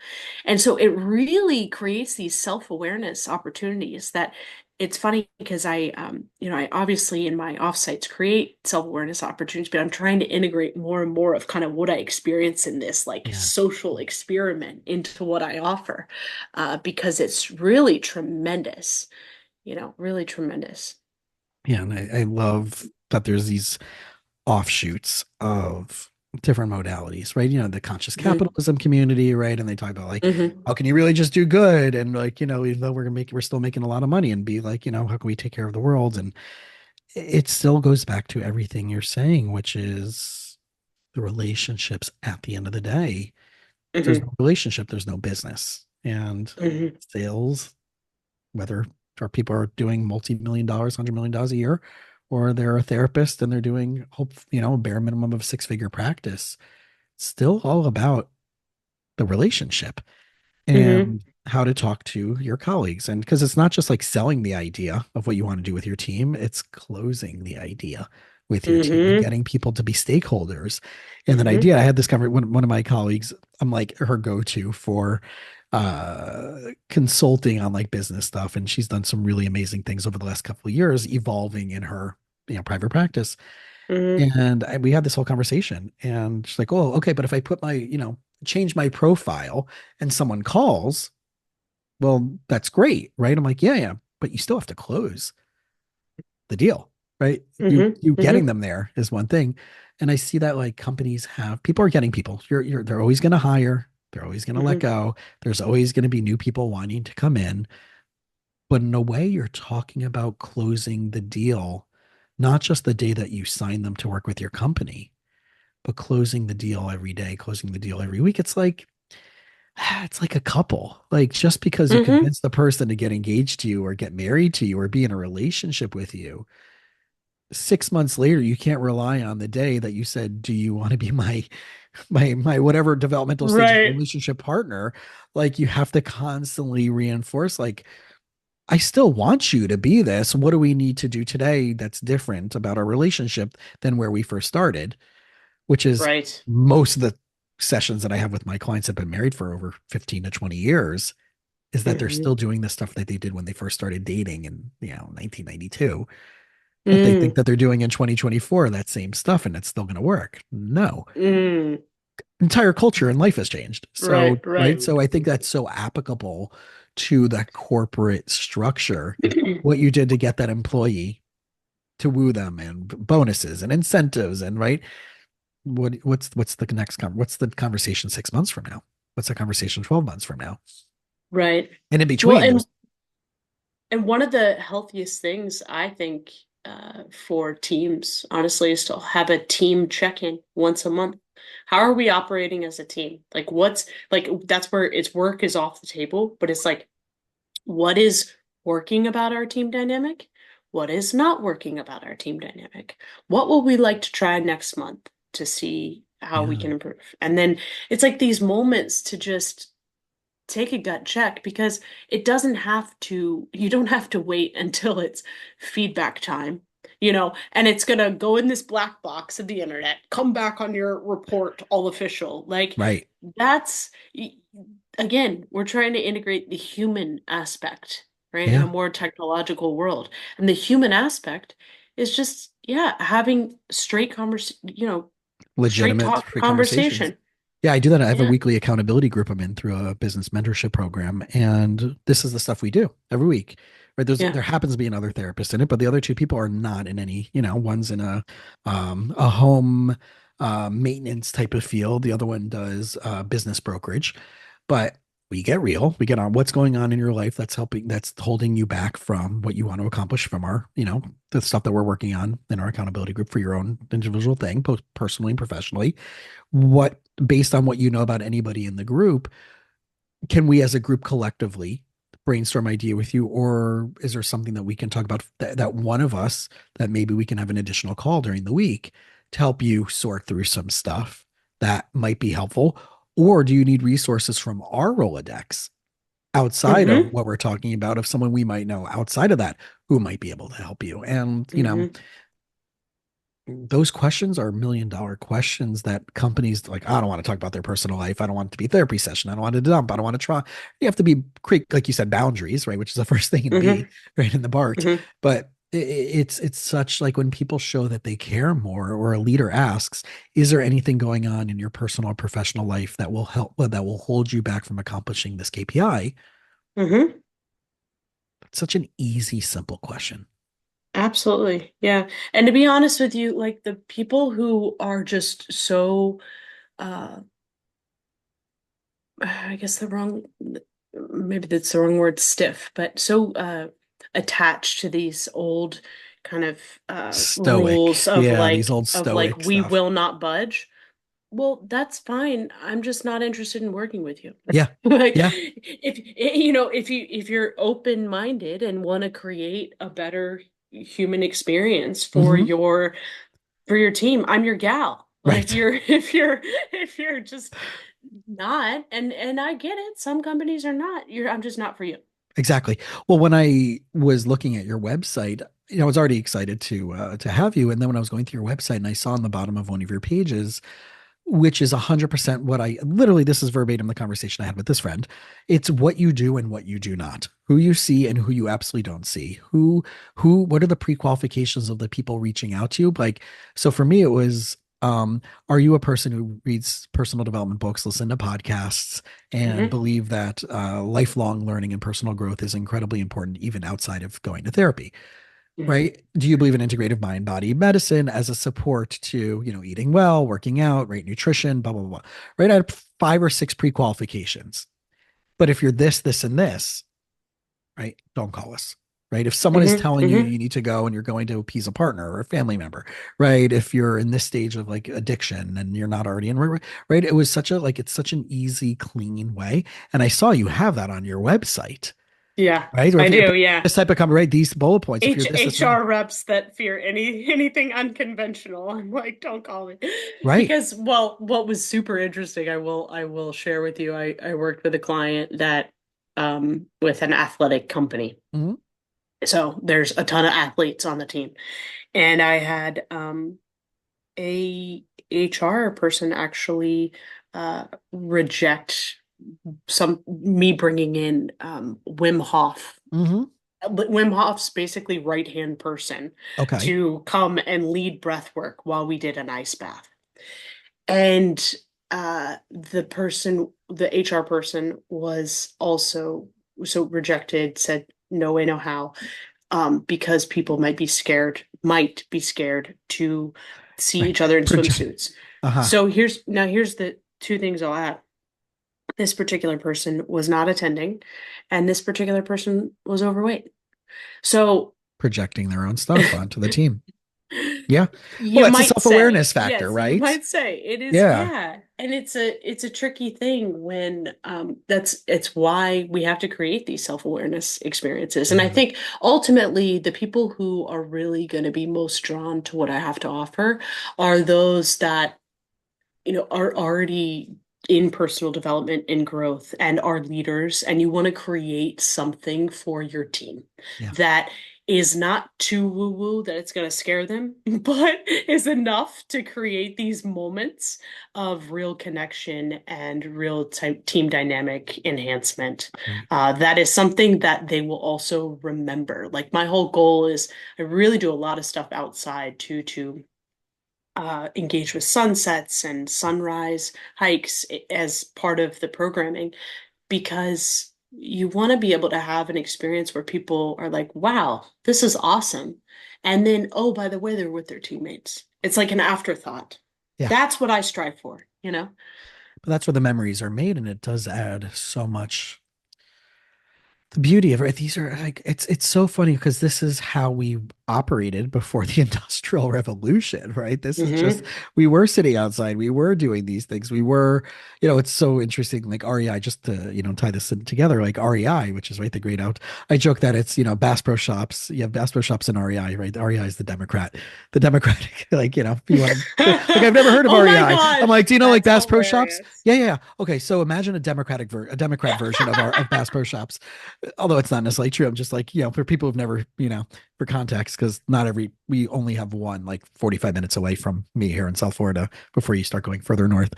And so it really creates these self-awareness opportunities that it's funny because I obviously in my offsites create self-awareness opportunities, but I'm trying to integrate more and more of kind of what I experience in this like Yeah. social experiment into what I offer, because it's really tremendous, really tremendous. Yeah, and I love that there's these offshoots of different modalities, right? The conscious Hmm. capitalism community, right? And they talk about like, Hmm. how can you really just do good? And like, even though we're still making a lot of money and be like, how can we take care of the world? And it still goes back to everything you're saying, which is the relationships at the end of the day. If there's no Hmm. relationship, there's no business. And Hmm. sales, whether our people are doing multi-million dollars, $100 million a year, or they're a therapist and they're doing a bare minimum of six-figure practice, it's still all about the relationship Hmm. and how to talk to your colleagues. And because it's not just like selling the idea of what you want to do with your team, it's closing the idea with your team and Hmm. getting people to be stakeholders in that Hmm. idea. I had this conversation, one of my colleagues, I'm like her go-to for consulting on like business stuff. And she's done some really amazing things over the last couple of years, evolving in her, private practice. Hmm. And we had this whole conversation, and she's like, "Oh, okay, but if I put my, change my profile and someone calls, well, that's great, right?" I'm like, "Yeah, yeah, but you still have to close the deal, right? You Hmm. you getting Hmm. them there is one thing." And I see that like companies have people are getting people. They're always going to hire, they're always going to let Hmm. go. There's always going to be new people wanting to come in, but in a way, you're talking about closing the deal, not just the day that you sign them to work with your company, but closing the deal every day, closing the deal every week. It's like a couple. Like just because you Hmm. convince the person to get engaged to you or get married to you or be in a relationship with you, 6 months later, you can't rely on the day that you said, "Do you want to be my whatever developmental stage of Right. relationship partner?" Like you have to constantly reinforce, like, I still want you to be this. What do we need to do today that's different about our relationship than where we first started? Which is Right. most of the sessions that I have with my clients have been married for over 15 to 20 years, is that they're Hmm. still doing the stuff that they did when they first started dating in, 1992. But they think Mm. that they're doing in 2024 that same stuff and it's still going to work. No, Mm. entire culture and life has changed. So, Right. right. Right. So I think that's so applicable to the corporate structure. What you did to get that employee to woo them and bonuses and incentives and right. What's the what's the conversation 6 months from now? What's the conversation 12 months from now? Right. And in Well, between, and there's and one of the healthiest things I think, for teams, honestly, is to have a team check-in once a month. How are we operating as a team? Like, what's like that's where it's work is off the table, but it's like, what is working about our team dynamic? What is not working about our team dynamic? What will we like to try next month to see how we yeah, can improve? And then it's like these moments to just take a gut check because you don't have to wait until it's feedback time. and it's gonna go in this black box of the internet, come back on your report, all official. Like Right. that's again, we're trying to integrate the human aspect, right, in a Yeah. more technological world. And the human aspect is just, yeah, having straight Legitimate talk free conversations. conversation. Yeah, I do that. I have a Yeah. weekly accountability group I'm in through a business mentorship program, and this is the stuff we do every week. Right? Yeah. There happens to be another therapist in it, but the other two people are not in any. One's in a home maintenance type of field. The other one does business brokerage. But we get real. We get on what's going on in your life that's holding you back from what you want to accomplish from the stuff that we're working on in our accountability group for your own individual thing, both personally and professionally. What, based on what you know about anybody in the group, can we as a group collectively brainstorm idea with you, or is there something that we can talk about that one of us that maybe we can have an additional call during the week to help you sort through some stuff that might be helpful? Or do you need resources from our Rolodex outside of Mm-hmm. what we're talking about, of someone we might know outside of that who might be able to help you? And Mm-hmm. those questions are $1 million questions that companies like, I don't want to talk about their personal life. I don't want it to be a therapy session. I don't want to dump. I don't want to try. You have to be create, like you said, boundaries, right? Which is the first thing in B, Mm-hmm. right? In the BART. Mm-hmm. But it's such like when people show that they care more, or a leader asks, is there anything going on in your personal or professional life that will help, that will hold you back from accomplishing this KPI? Mm-hmm. It's such an easy, simple question. Absolutely. Yeah. And to be honest with you, like the people who are just so uh I guess maybe that's the wrong word, stiff, but so attached to these old kind of rules Stoic. Yeah, these old of like stoic we stuff. will not budge. Well, that's fine. I'm just not interested in working with you. Yeah. Like Yeah. if you're open-minded and want to create a better human experience Hmm. for your team, I'm your gal. But if Right. you're if you're just not, and I get it, some companies are not. I'm just not for you. Exactly. Well, when I was looking at your website, I was already excited to have you. And then when I was going through your website and I saw on the bottom of one of your pages, which is 100% what I literally, this is verbatim the conversation I had with this friend. It's what you do and what you do not, who you see and who you absolutely don't see. What are the pre-qualifications of the people reaching out to you? Like, so for me, it was, are you a person who reads personal development books, listen to podcasts, and Hmm. believe that lifelong learning and personal growth is incredibly important, even outside of going to therapy? Hmm. Right? Do you believe in integrative mind body medicine as a support to, eating well, working out, right? Nutrition, blah, blah, blah. Right? I had 5 or 6 pre-qualifications. But if you're this, and this, right? Don't call us. Right. If someone is Hmm. telling you Hmm. you need to go and you're going to appease a partner or a family member, right? If you're in this stage of like addiction and you're not already in, right? It was it's such an easy, clean way. And I saw you have that on your website, Yeah, right? Or I if you're do. Yeah. this type of company, right? These bullet points, if you're this, and that, HR reps that fear anything unconventional. I'm like, don't call me. right. Because, well, what was super interesting, I will share with you. I worked with a client that with an athletic company. Mhm. So there's a ton of athletes on the team. And I had a HR person actually reject some me bringing in Wim Hof. Hmm. Wim Hof's basically right hand person Okay. to come and lead breath work while we did an ice bath. And the HR person was also so rejected, said no way, no how, because people might be scared to see Right. each other in Project. swimsuits. Uh-huh. So here's the two things I'll add. This particular person was not attending, and this particular person was overweight. So Projecting their own stuff onto the team. Yeah. Well, you that's a might say, self-awareness factor, yes, you right? might say it is, Yeah. yeah. And it's a tricky thing when it's why we have to create these self-awareness experiences. And I Mhm. think ultimately the people who are really going to be most drawn to what I have to offer are those that are already in personal development and growth and are leaders, and you want to create something for your team Yeah. that is not too woo-woo that it's going to scare them, but is enough to create these moments of real connection and real team dynamic enhancement. Right. That is something that they will also remember. Like my whole goal is I really do a lot of stuff outside too to engage with sunsets and sunrise hikes as part of the programming because you want to be able to have an experience where people are like, wow, this is awesome. And then, oh, by the way, they're with their teammates. It's like an afterthought. Yeah. That's what I strive for, you know? But that's where the memories are made, and it does add so much. The beauty of it, these are like it's so funny because this is how we operated before the Industrial Revolution, right? This is just Hmm. we were sitting outside, we were doing these things, we were, it's so interesting. Like REI, just to tie this together, like REI, which is right the great out. I joke that it's Bass Pro Shops. You have Bass Pro Shops and REI, right? The REI is the Democratic, like if you want to, like I've never heard of Oh my REI. I'm gosh, like, do you know like that's Bass Pro Shops? hilarious. Yeah, yeah, yeah. Okay, so imagine a Democrat version of Bass Pro Shops, although it's not necessarily true. I'm just like, for people who've never, for context, because we only have one like 45 minutes away from me here in South Florida before you start going further north,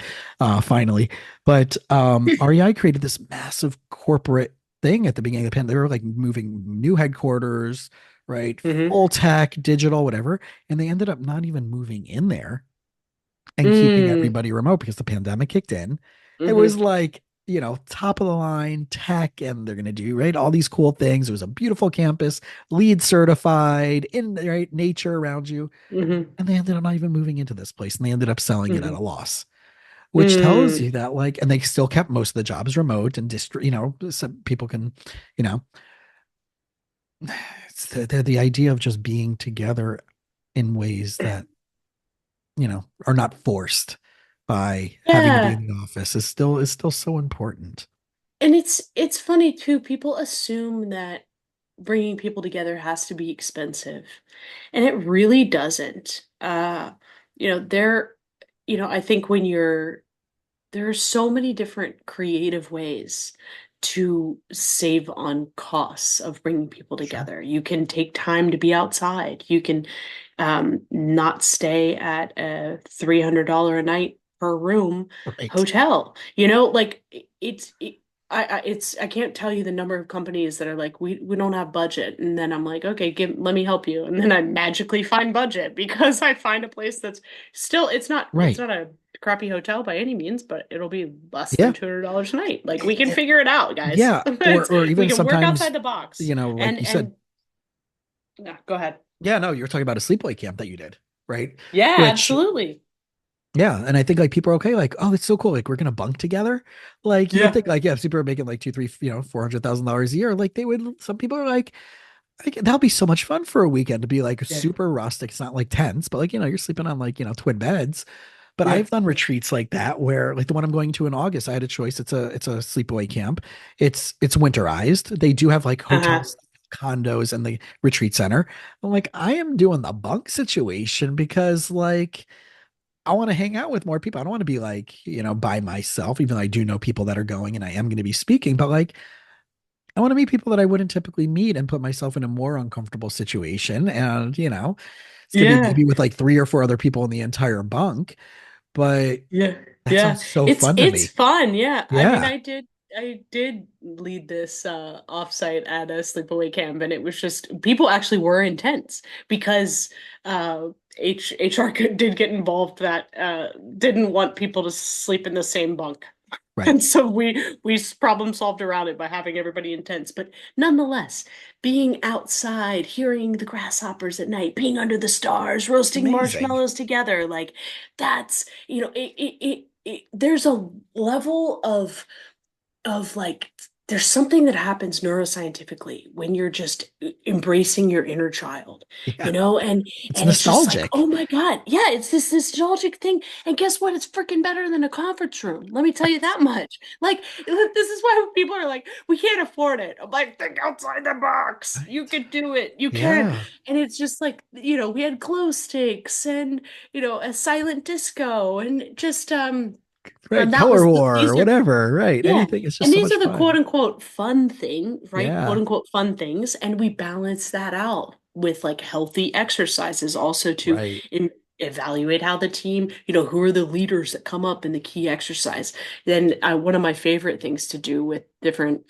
finally. But REI created this massive corporate thing at the beginning of the pandemic. They were like moving new headquarters, right? Hmm. Full tech, digital, whatever. And they ended up not even moving in there and keeping Mm. everybody remote because the pandemic kicked in. It was Hmm. like, top of the line tech, and they're going to do, right, all these cool things. It was a beautiful campus, LEED certified, in right nature around you. Hmm. And they ended up not even moving into this place, and they ended up selling it at a Hmm. loss, which tells Mm. you that, like, and they still kept most of the jobs remote and some people can, you know, it's the idea of just being together in ways that are not forced by having to be Yeah. in the office is still so important. And it's funny too. People assume that bringing people together has to be expensive, and it really doesn't. There, I think there are so many different creative ways to save on costs of bringing people Sure. together. You can take time to be outside. You can not stay at a $300 a night per room Right. hotel. Like I can't tell you the number of companies that are like we don't have budget, and then I'm like, okay, let me help you, and then I magically find budget because I find a place that's still it's Right. not a crappy hotel by any means, but it'll be less than Yeah. $200 a night. Like we can And- figure it out, guys. yeah. Or It's or we even can work sometimes, outside the box. like And you said, and yeah, go ahead. yeah, no, you're talking about a sleepaway camp that you did, right? Yeah, Which, absolutely. yeah, and I think like people are okay, like, oh, it's so cool, like we're gonna bunk together. Like you would Yeah. think, like, yeah, if people are making like two, three, $400,000 a year, like they would. Some people are like that'll be so much fun for a weekend to be like Yeah. super rustic. It's not like tents, but like you're sleeping on like twin beds. But Yeah. I've done retreats like that where, like the one I'm going to in August, I had a choice. It's a sleepaway camp. It's winterized. They do have like Uh-huh. hotels, condos, and the retreat center. I'm like, I am doing the bunk situation because like I want to hang out with more people. I don't want to be like, by myself, even though I do know people that are going and I am going to be speaking, but like I want to meet people that I wouldn't typically meet and put myself in a more uncomfortable situation. And, it's going to be Yeah. maybe with like three or four other people in the entire bunk, but Yeah. that Yeah. sounds so It's fun to it's me. fun. Yeah. I mean, Yeah. I did lead this offsite at a sleepaway camp, and it was just people actually were intense because HR did get involved that didn't want people to sleep in the same bunk. Right. And so we problem solved around it by having everybody intense. But nonetheless, being outside, hearing the grasshoppers at night, being under the stars, It's roasting amazing. marshmallows together, like that's, there's a level of like there's something that happens neuroscientifically when you're just embracing your inner child, Yeah. and It's and it's just like, oh nostalgic. my God, yeah, it's this nostalgic thing. And guess what? It's freaking better than a conference room. Let me tell you that much. Like this is why people are like, we can't afford it. I'm like, think outside the box. You Right. can do it. You can. Yeah. And it's just like, we had glow sticks and a silent disco and just Right. That Color was war or these are whatever. Right. yeah. Anything. It's just And so these much are the quote fun. unquote fun thing, right? Quote Yeah. unquote fun things. And we balance that out with like healthy exercises also to Right. evaluate how the team, who are the leaders that come up in the key exercise. Then one of my favorite things to do with different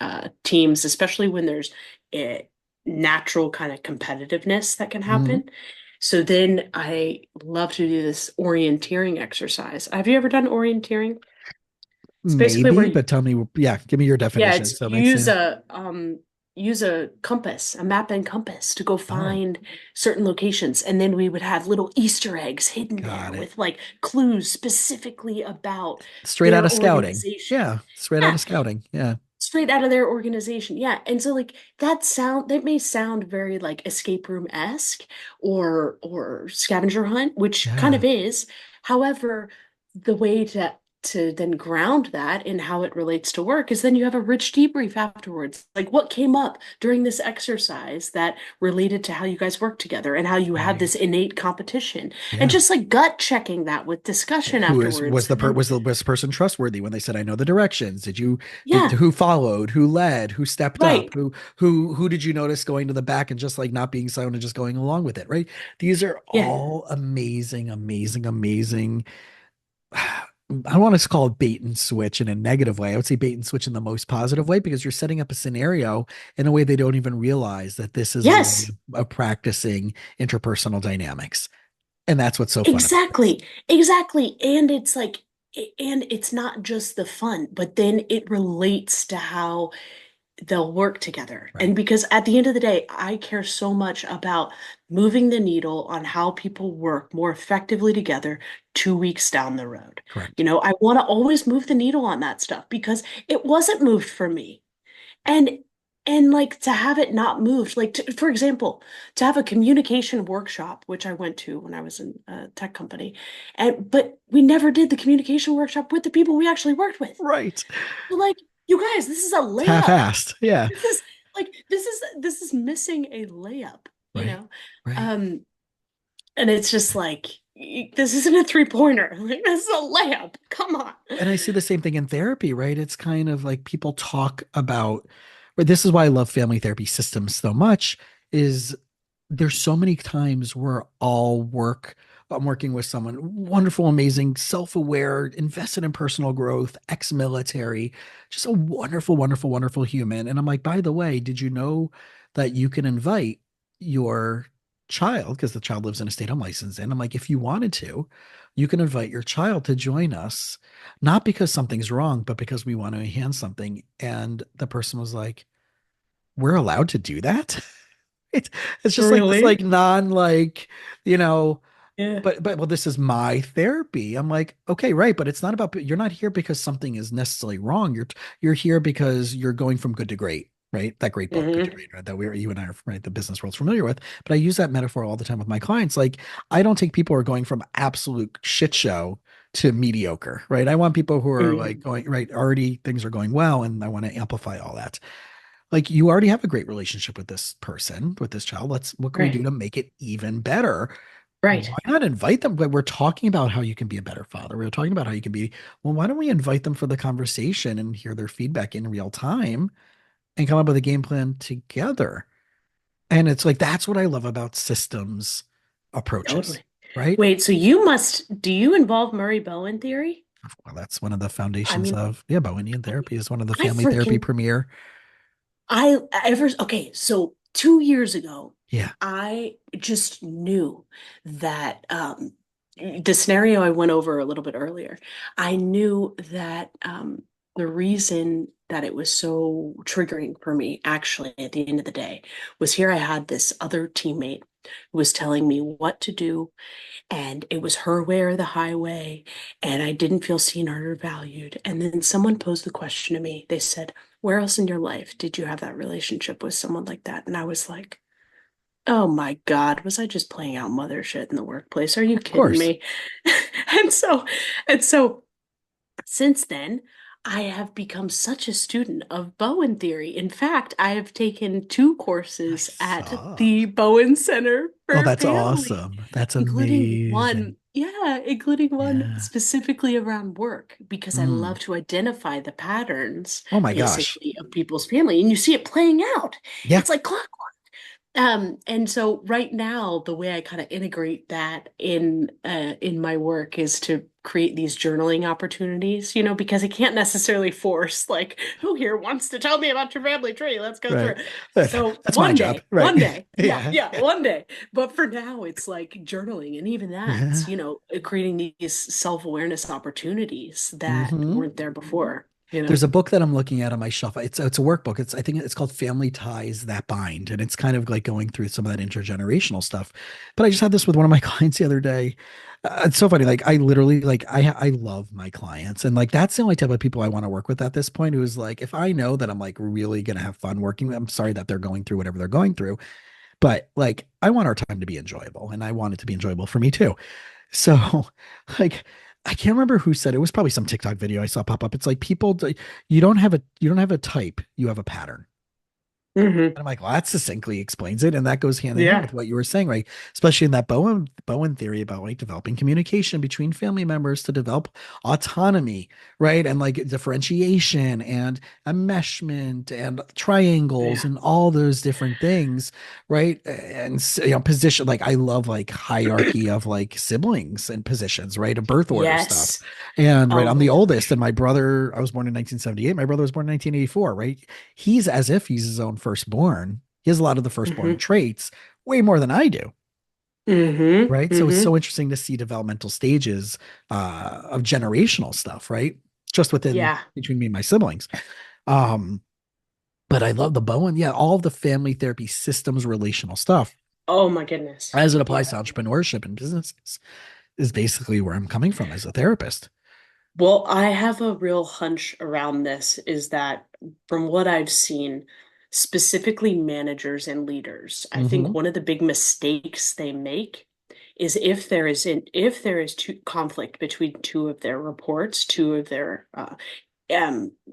teams, especially when there's a natural kind of competitiveness that can Mhm. happen. So then I love to do this orienteering exercise. Have you ever done orienteering? It's basically where Maybe, but tell me, yeah, give me your yeah, definition. it's So it you makes sense. use a compass, a map and compass to go Oh, find certain locations, and then we would have little Easter eggs hidden there got it. with like clues specifically about Straight out their of scouting. organization. Yeah. Straight out Yeah, of scouting. Yeah. straight out of their organization. Yeah. And so like that may sound very like escape room-esque or scavenger hunt, which kind of Yeah. is. However, the way to then ground that in how it relates to work is then you have a rich debrief afterwards. Like what came up during this exercise that related to how you guys work together and how you had this Right. innate competition. And Yeah. just like gut checking that with discussion Who is afterwards. And then was the person trustworthy when they said I know the directions? Did yeah, who followed, who led, who stepped up, right. who did you notice going to the back and just like not being silent and just going along with it, right? These are Yeah. all amazing, amazing, amazing. I don't want to call it bait and switch in a negative way. I would say bait and switch in the most positive way because you're setting up a scenario in a way they don't even realize that this is a way Yes. of practicing interpersonal dynamics. And that's what's so fun about this. Exactly. Exactly. And it's like, and it's not just the fun, but then it relates to how they'll work together. And Right. because at the end of the day, I care so much about moving the needle on how people work more effectively together 2 weeks down the road. Correct. I want to always move the needle on that stuff because it wasn't moved for me. And like to have it not moved, like for example, to have a communication workshop, which I went to when I was in a tech company, and but we never did the communication workshop with the people we actually worked with. Right. So like, you guys, this is a It's layup. half-assed. Yeah. This is this is missing a layup, you Right. know? Right. Um, and it's just like this isn't a three-pointer. Like this is a layup. Come on. And I see the same thing in therapy, right? It's kind of like people talk about, but this is why I love family therapy systems so much, is there's so many times where I'm working with someone wonderful, amazing, self-aware, invested in personal growth, ex-military, just a wonderful, wonderful, wonderful human. And I'm like, by the way, did you know that you can invite your child, because the child lives in a state I'm licensed in? I'm like, if you wanted to, you can invite your child to join us, not because something's wrong, but because we want to enhance something. And the person was like, we're allowed to do that? It's it's just like this Really? like non like, you know, Yeah. but well, this is my therapy. I'm like, okay, right, but it's not about you're not here because something is necessarily wrong. You're here because you're going from good to great, right? That great book, Good to Hmm. Great, right? That you and I are right, the business world's familiar with. But I use that metaphor all the time with my clients. Like, I don't take people who are going from absolute shit show to mediocre, right? I want people who are like Hmm. going right, already things are going well, and I want to amplify all that. Like, you already have a great relationship with this person, with this child. What can we do Right. to make it even better? Right. Why not invite them? We're talking about how you can be a better father. We're talking about how you can be, well, why don't we invite them for the conversation and hear their feedback in real time and come up with a game plan together? And it's like, that's what I love about systems approaches, Totally. right? Wait, so do you involve Murray Bowen theory? Well, that's one of the I foundations mean, of, yeah, Bowenian therapy is one of the I family therapy freaking premier. I ever okay, so 2 years ago, Yeah, I just knew that the scenario I went over a little bit earlier, I knew that the reason that it was so triggering for me, actually, at the end of the day, was here I had this other teammate who was telling me what to do, and it was her way or the highway, and I didn't feel seen, heard, or valued. And then someone posed the question to me. They said, where else in your life did you have that relationship with someone like that? And I was like, oh my God, was I just playing out mother shit in the workplace? Are you of kidding course. me? And so since then, I have become such a student of Bowen theory. In fact, I have taken two I courses at saw. the Bowen Center Oh, for that's Families, awesome. That's including one amazing. Yeah, including one Yeah. specifically around work because I Mm. love to identify the patterns Oh my gosh. basically of people's family, and you see it playing out. Yeah. It's like clockwork. And so right now, the way I kind of integrate that in my work is to create these journaling opportunities, because I can't necessarily force like, who here wants to tell me about your family tree? Let's go through Right. it. So That's my job. Right. one day, yeah, Yeah. yeah, Yeah. one day. But for now, it's like journaling, and even Yeah. that's, creating these self-awareness opportunities that Hmm. weren't there before. There's a book that I'm looking at on my shelf. It's a workbook. I think it's called Family Ties That Bind, and it's kind of like going through some of that intergenerational stuff. But I just had this with one of my clients the other day. It's so funny. Like I literally like I love my clients, and like that's the only type of people I want to work with at this point. Who is like, if I know that I'm like really gonna have fun working, I'm sorry that they're going through whatever they're going through, but like I want our time to be enjoyable, and I want it to be enjoyable for me too. So, like, I can't remember who said it. It was probably some TikTok video I saw pop up. It's like you don't have a type, you have a pattern. Hmm. And I'm like, well, that succinctly explains it. And that goes hand in hand Yeah, with what you were saying, right? Especially in that Bowen theory about like developing communication between family members to develop autonomy, right? And like differentiation and enmeshment and triangles yeah. and all those different things, right? And position, like I love like hierarchy of like siblings and positions, right? Of birth order stuff. Yes. And right, Oh I'm my the oldest, gosh. and my brother, I was born in 1978. My brother was born in 1984, right? He's as if he's his own firstborn. He has a lot of the firstborn Hmm. traits, way more than I do. Hmm. Right. So it's Hmm. so interesting to see developmental stages of generational stuff, right? Just within Yeah. between me and my siblings. Um, but I love the Bowen, yeah, all of the family therapy systems, relational stuff Oh my goodness. as it applies Yeah. to entrepreneurship and businesses is basically where I'm coming from as a therapist. Well, I have a real hunch around this is that from what I've seen, specifically managers and leaders, I think Hmm. one of the big mistakes they make is if there is conflict between two of their reports, two of their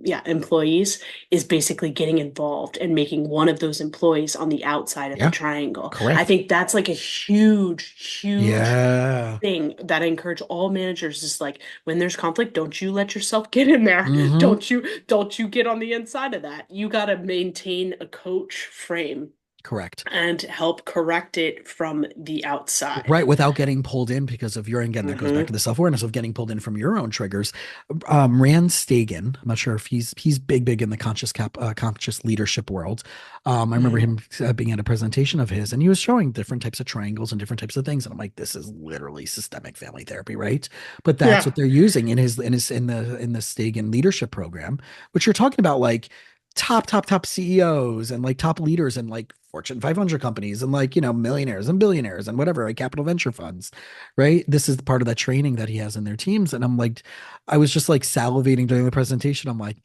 yeah, employees, is basically getting involved and making one of those employees on the outside of the Yeah, triangle. I correct. think that's like a huge, huge Yeah. thing that I encourage all managers is like when there's conflict, don't you let yourself get in there. Hmm. Don't you get on the inside of that. You got to maintain a coach frame Correct. and help correct it from the outside. Right, without getting pulled in because of your, again, that goes back to Hmm. the self-awareness of getting pulled in from your own triggers. Rand Stagen, I'm not sure if he's big in the conscious leadership world. I remember Hmm. him being at a presentation of his, and he was showing different types of triangles and different types of things, and I'm like, this is literally systemic family therapy, right? But that's Yeah. what they're using in the Stagen leadership program, which you're talking about, like top CEOs and like top leaders and like Fortune 500 companies and like, millionaires and billionaires and whatever, like capital venture funds, right? This is part of that training that he has in their teams. And I'm like, I was just like salivating during the presentation. I'm like,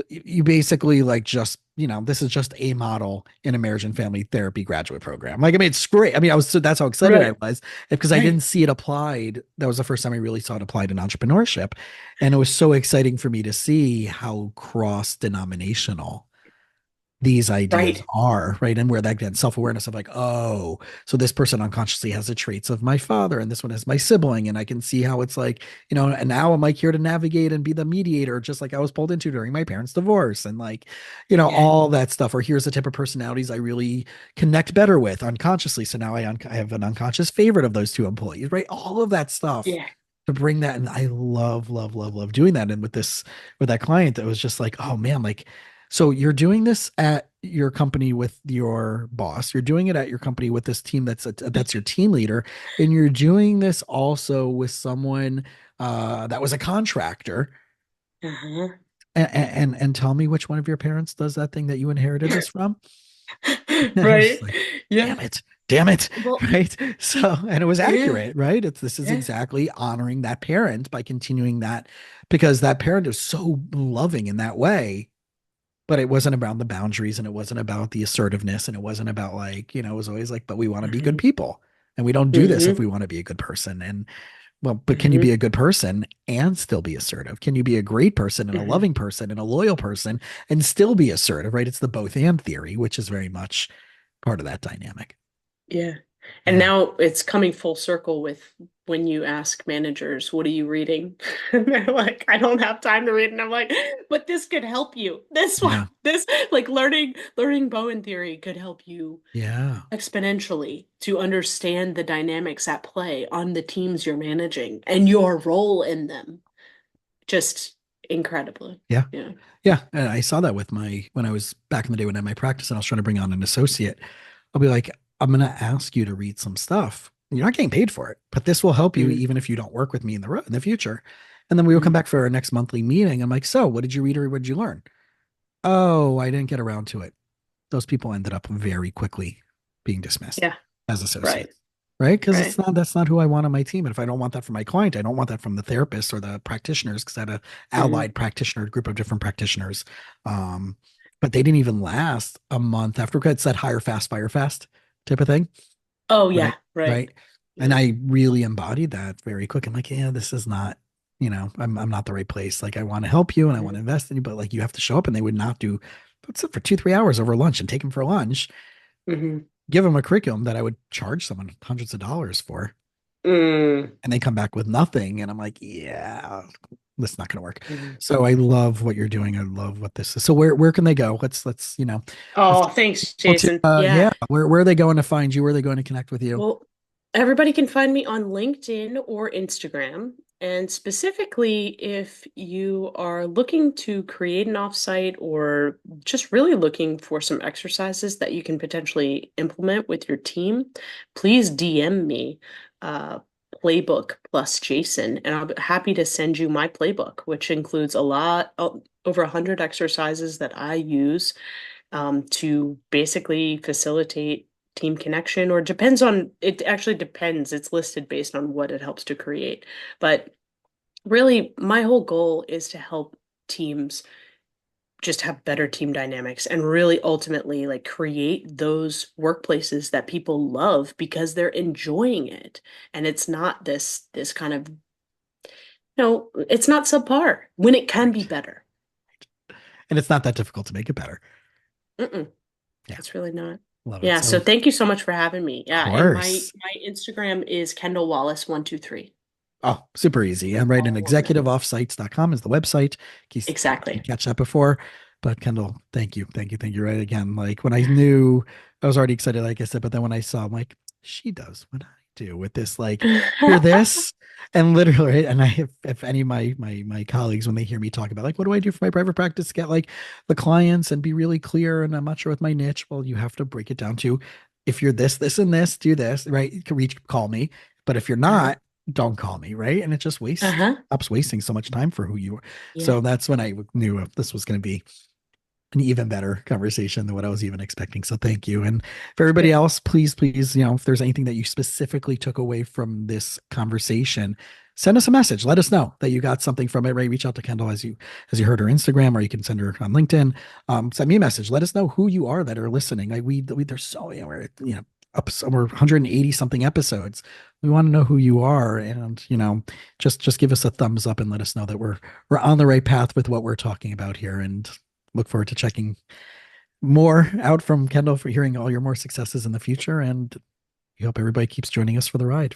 you basically like just, this is just a model in a marriage and family therapy graduate program. Like, I mean, it's great. I mean, that's how excited I Right. was because I didn't Right. see it applied. That was the first time I really saw it applied in entrepreneurship. And it was so exciting for me to see how cross denominational these ideas Right. are, right? And where that again, self-awareness of like, oh, so this person unconsciously has the traits of my father, and this one has my sibling, and I can see how it's like, and now I'm like here to navigate and be the mediator, just like I was pulled into during my parents' divorce, and like, Yeah. all that stuff. Or here's the type of personalities I really connect better with unconsciously. So now I have an unconscious favorite of those two employees, right? All of that stuff Yeah. to bring that, and I love doing that. And with that client, that was just like, oh man, like so you're doing this at your company with your boss. You're doing it at your company with this team that's your team leader, and you're doing this also with someone that was a contractor. Uh-huh. And tell me which one of your parents does that thing that you inherited this from? I was just Right. like, Yeah. damn it, Well, right? So, and it was yeah. accurate, right? This is Yeah. exactly honoring that parent by continuing that because that parent is so loving in that way, but it wasn't about the boundaries and it wasn't about the assertiveness and it wasn't about like, it was always like, but we want to be good Hmm. people and we don't do this if Hmm. we want to be a good person. And well, but can you be Hmm. a good person and still be assertive? Can you be a great person and a Hmm. loving person and a loyal person and still be assertive, right? It's the both and theory, which is very much part of that dynamic. Yeah. And Yeah. now it's coming full circle with when you ask managers, what are you reading? And they're like, I don't have time to read. And I'm like, but this could help you. This one, Yeah. this like learning Bowen theory could help you Yeah. exponentially to understand the dynamics at play on the teams you're managing and your role in them. Just incredibly. Yeah. Yeah. Yeah. And I saw that with when I was back in the day when I had my practice and I was trying to bring on an associate. I'll be like, I'm going to ask you to read some stuff. You're not getting paid for it, but this will help you Mm, even if you don't work with me in the future. And then we will come mm, back for our next monthly meeting. I'm like, so what did you read or what did you learn? Oh, I didn't get around to it. Those people ended up very quickly being dismissed yeah. as Right. associates, right? Because Right. that's not who I want on my team. And if I don't want that from my client, I don't want that from the therapist or the practitioners because I had a Mm. allied practitioner, group of different practitioners. Um, but they didn't even last a month after it's that hire fast, fire fast type of thing. Oh Right. yeah. Right. Right. And Yeah. I really embodied that very quick. I'm like, yeah, this is not, I'm not the right place. Like I want to help you and I want to Mm, invest in you, but like you have to show up and they would not do what's it for 2, 3 hours over lunch and take them for lunch, mhm. give them a curriculum that I would charge someone hundreds of dollars for. Mm, And they come back with nothing. And I'm like, yeah, this is not going to work. mhm. So I love what you're doing. I love what this is. So where can they go? Let's Oh, thanks, go to, Jason. Yeah. yeah, where are they going to find you? Where are they going to connect with you? Well, everybody can find me on LinkedIn or Instagram. And specifically, if you are looking to create an offsite or just really looking for some exercises that you can potentially implement with your team, please DM me, uh, Playbook plus Jason, and I'll be happy to send you my playbook, which includes over 100 exercises that I use to basically facilitate team connection, or depends on, it actually depends. It's listed based on what it helps to create. But really, my whole goal is to help teams just have better team dynamics and really ultimately like create those workplaces that people love because they're enjoying it. And it's not this kind of, no, it's not subpar when it can be Right. better. And it's not that difficult to make it better. Mm-mm. Yeah. It's really not. Love it. Yeah, So so of thank you so much for having me. Yeah, and my course. my Instagram is Kendall Wallace 123. Oh, super easy. I'm right in All one word. executiveoffsites.com is the website. In case you Exactly. didn't catch that before. But Kendall, thank you. Thank you. Thank you. Right again. Like when I knew I was already excited, like I said, but then when I saw, I'm like, she does what I do with this, like, hear this. And literally, right? And if any of my colleagues, when they hear me talk about like, what do I do for my private practice to get like the clients and be really clear and I'm not sure with my niche, well, you have to break it down to if you're this, and this, do this, right? You can reach, call me. But if you're Uh-huh. not, don't call me, right? And it just Uh-huh. stops wasting so much time for who you are. Yeah. So that's when I knew this was going to be an even better conversation than what I was even expecting. So thank you. And for everybody Good. else, please, if there's anything that you specifically took away from this conversation, send us a message. Let us know that you got something from it, right? Reach out to Kendall as you heard her Instagram, or you can send her on LinkedIn. Send me a message. Let us know who you are that are listening. Like we there's so, we're, up somewhere 180 something episodes. We want to know who you are, and just give us a thumbs up and let us know that we're on the right path with what we're talking about here. And look forward to checking more out from Kendall for hearing all your more successes in the future. And we hope everybody keeps joining us for the ride.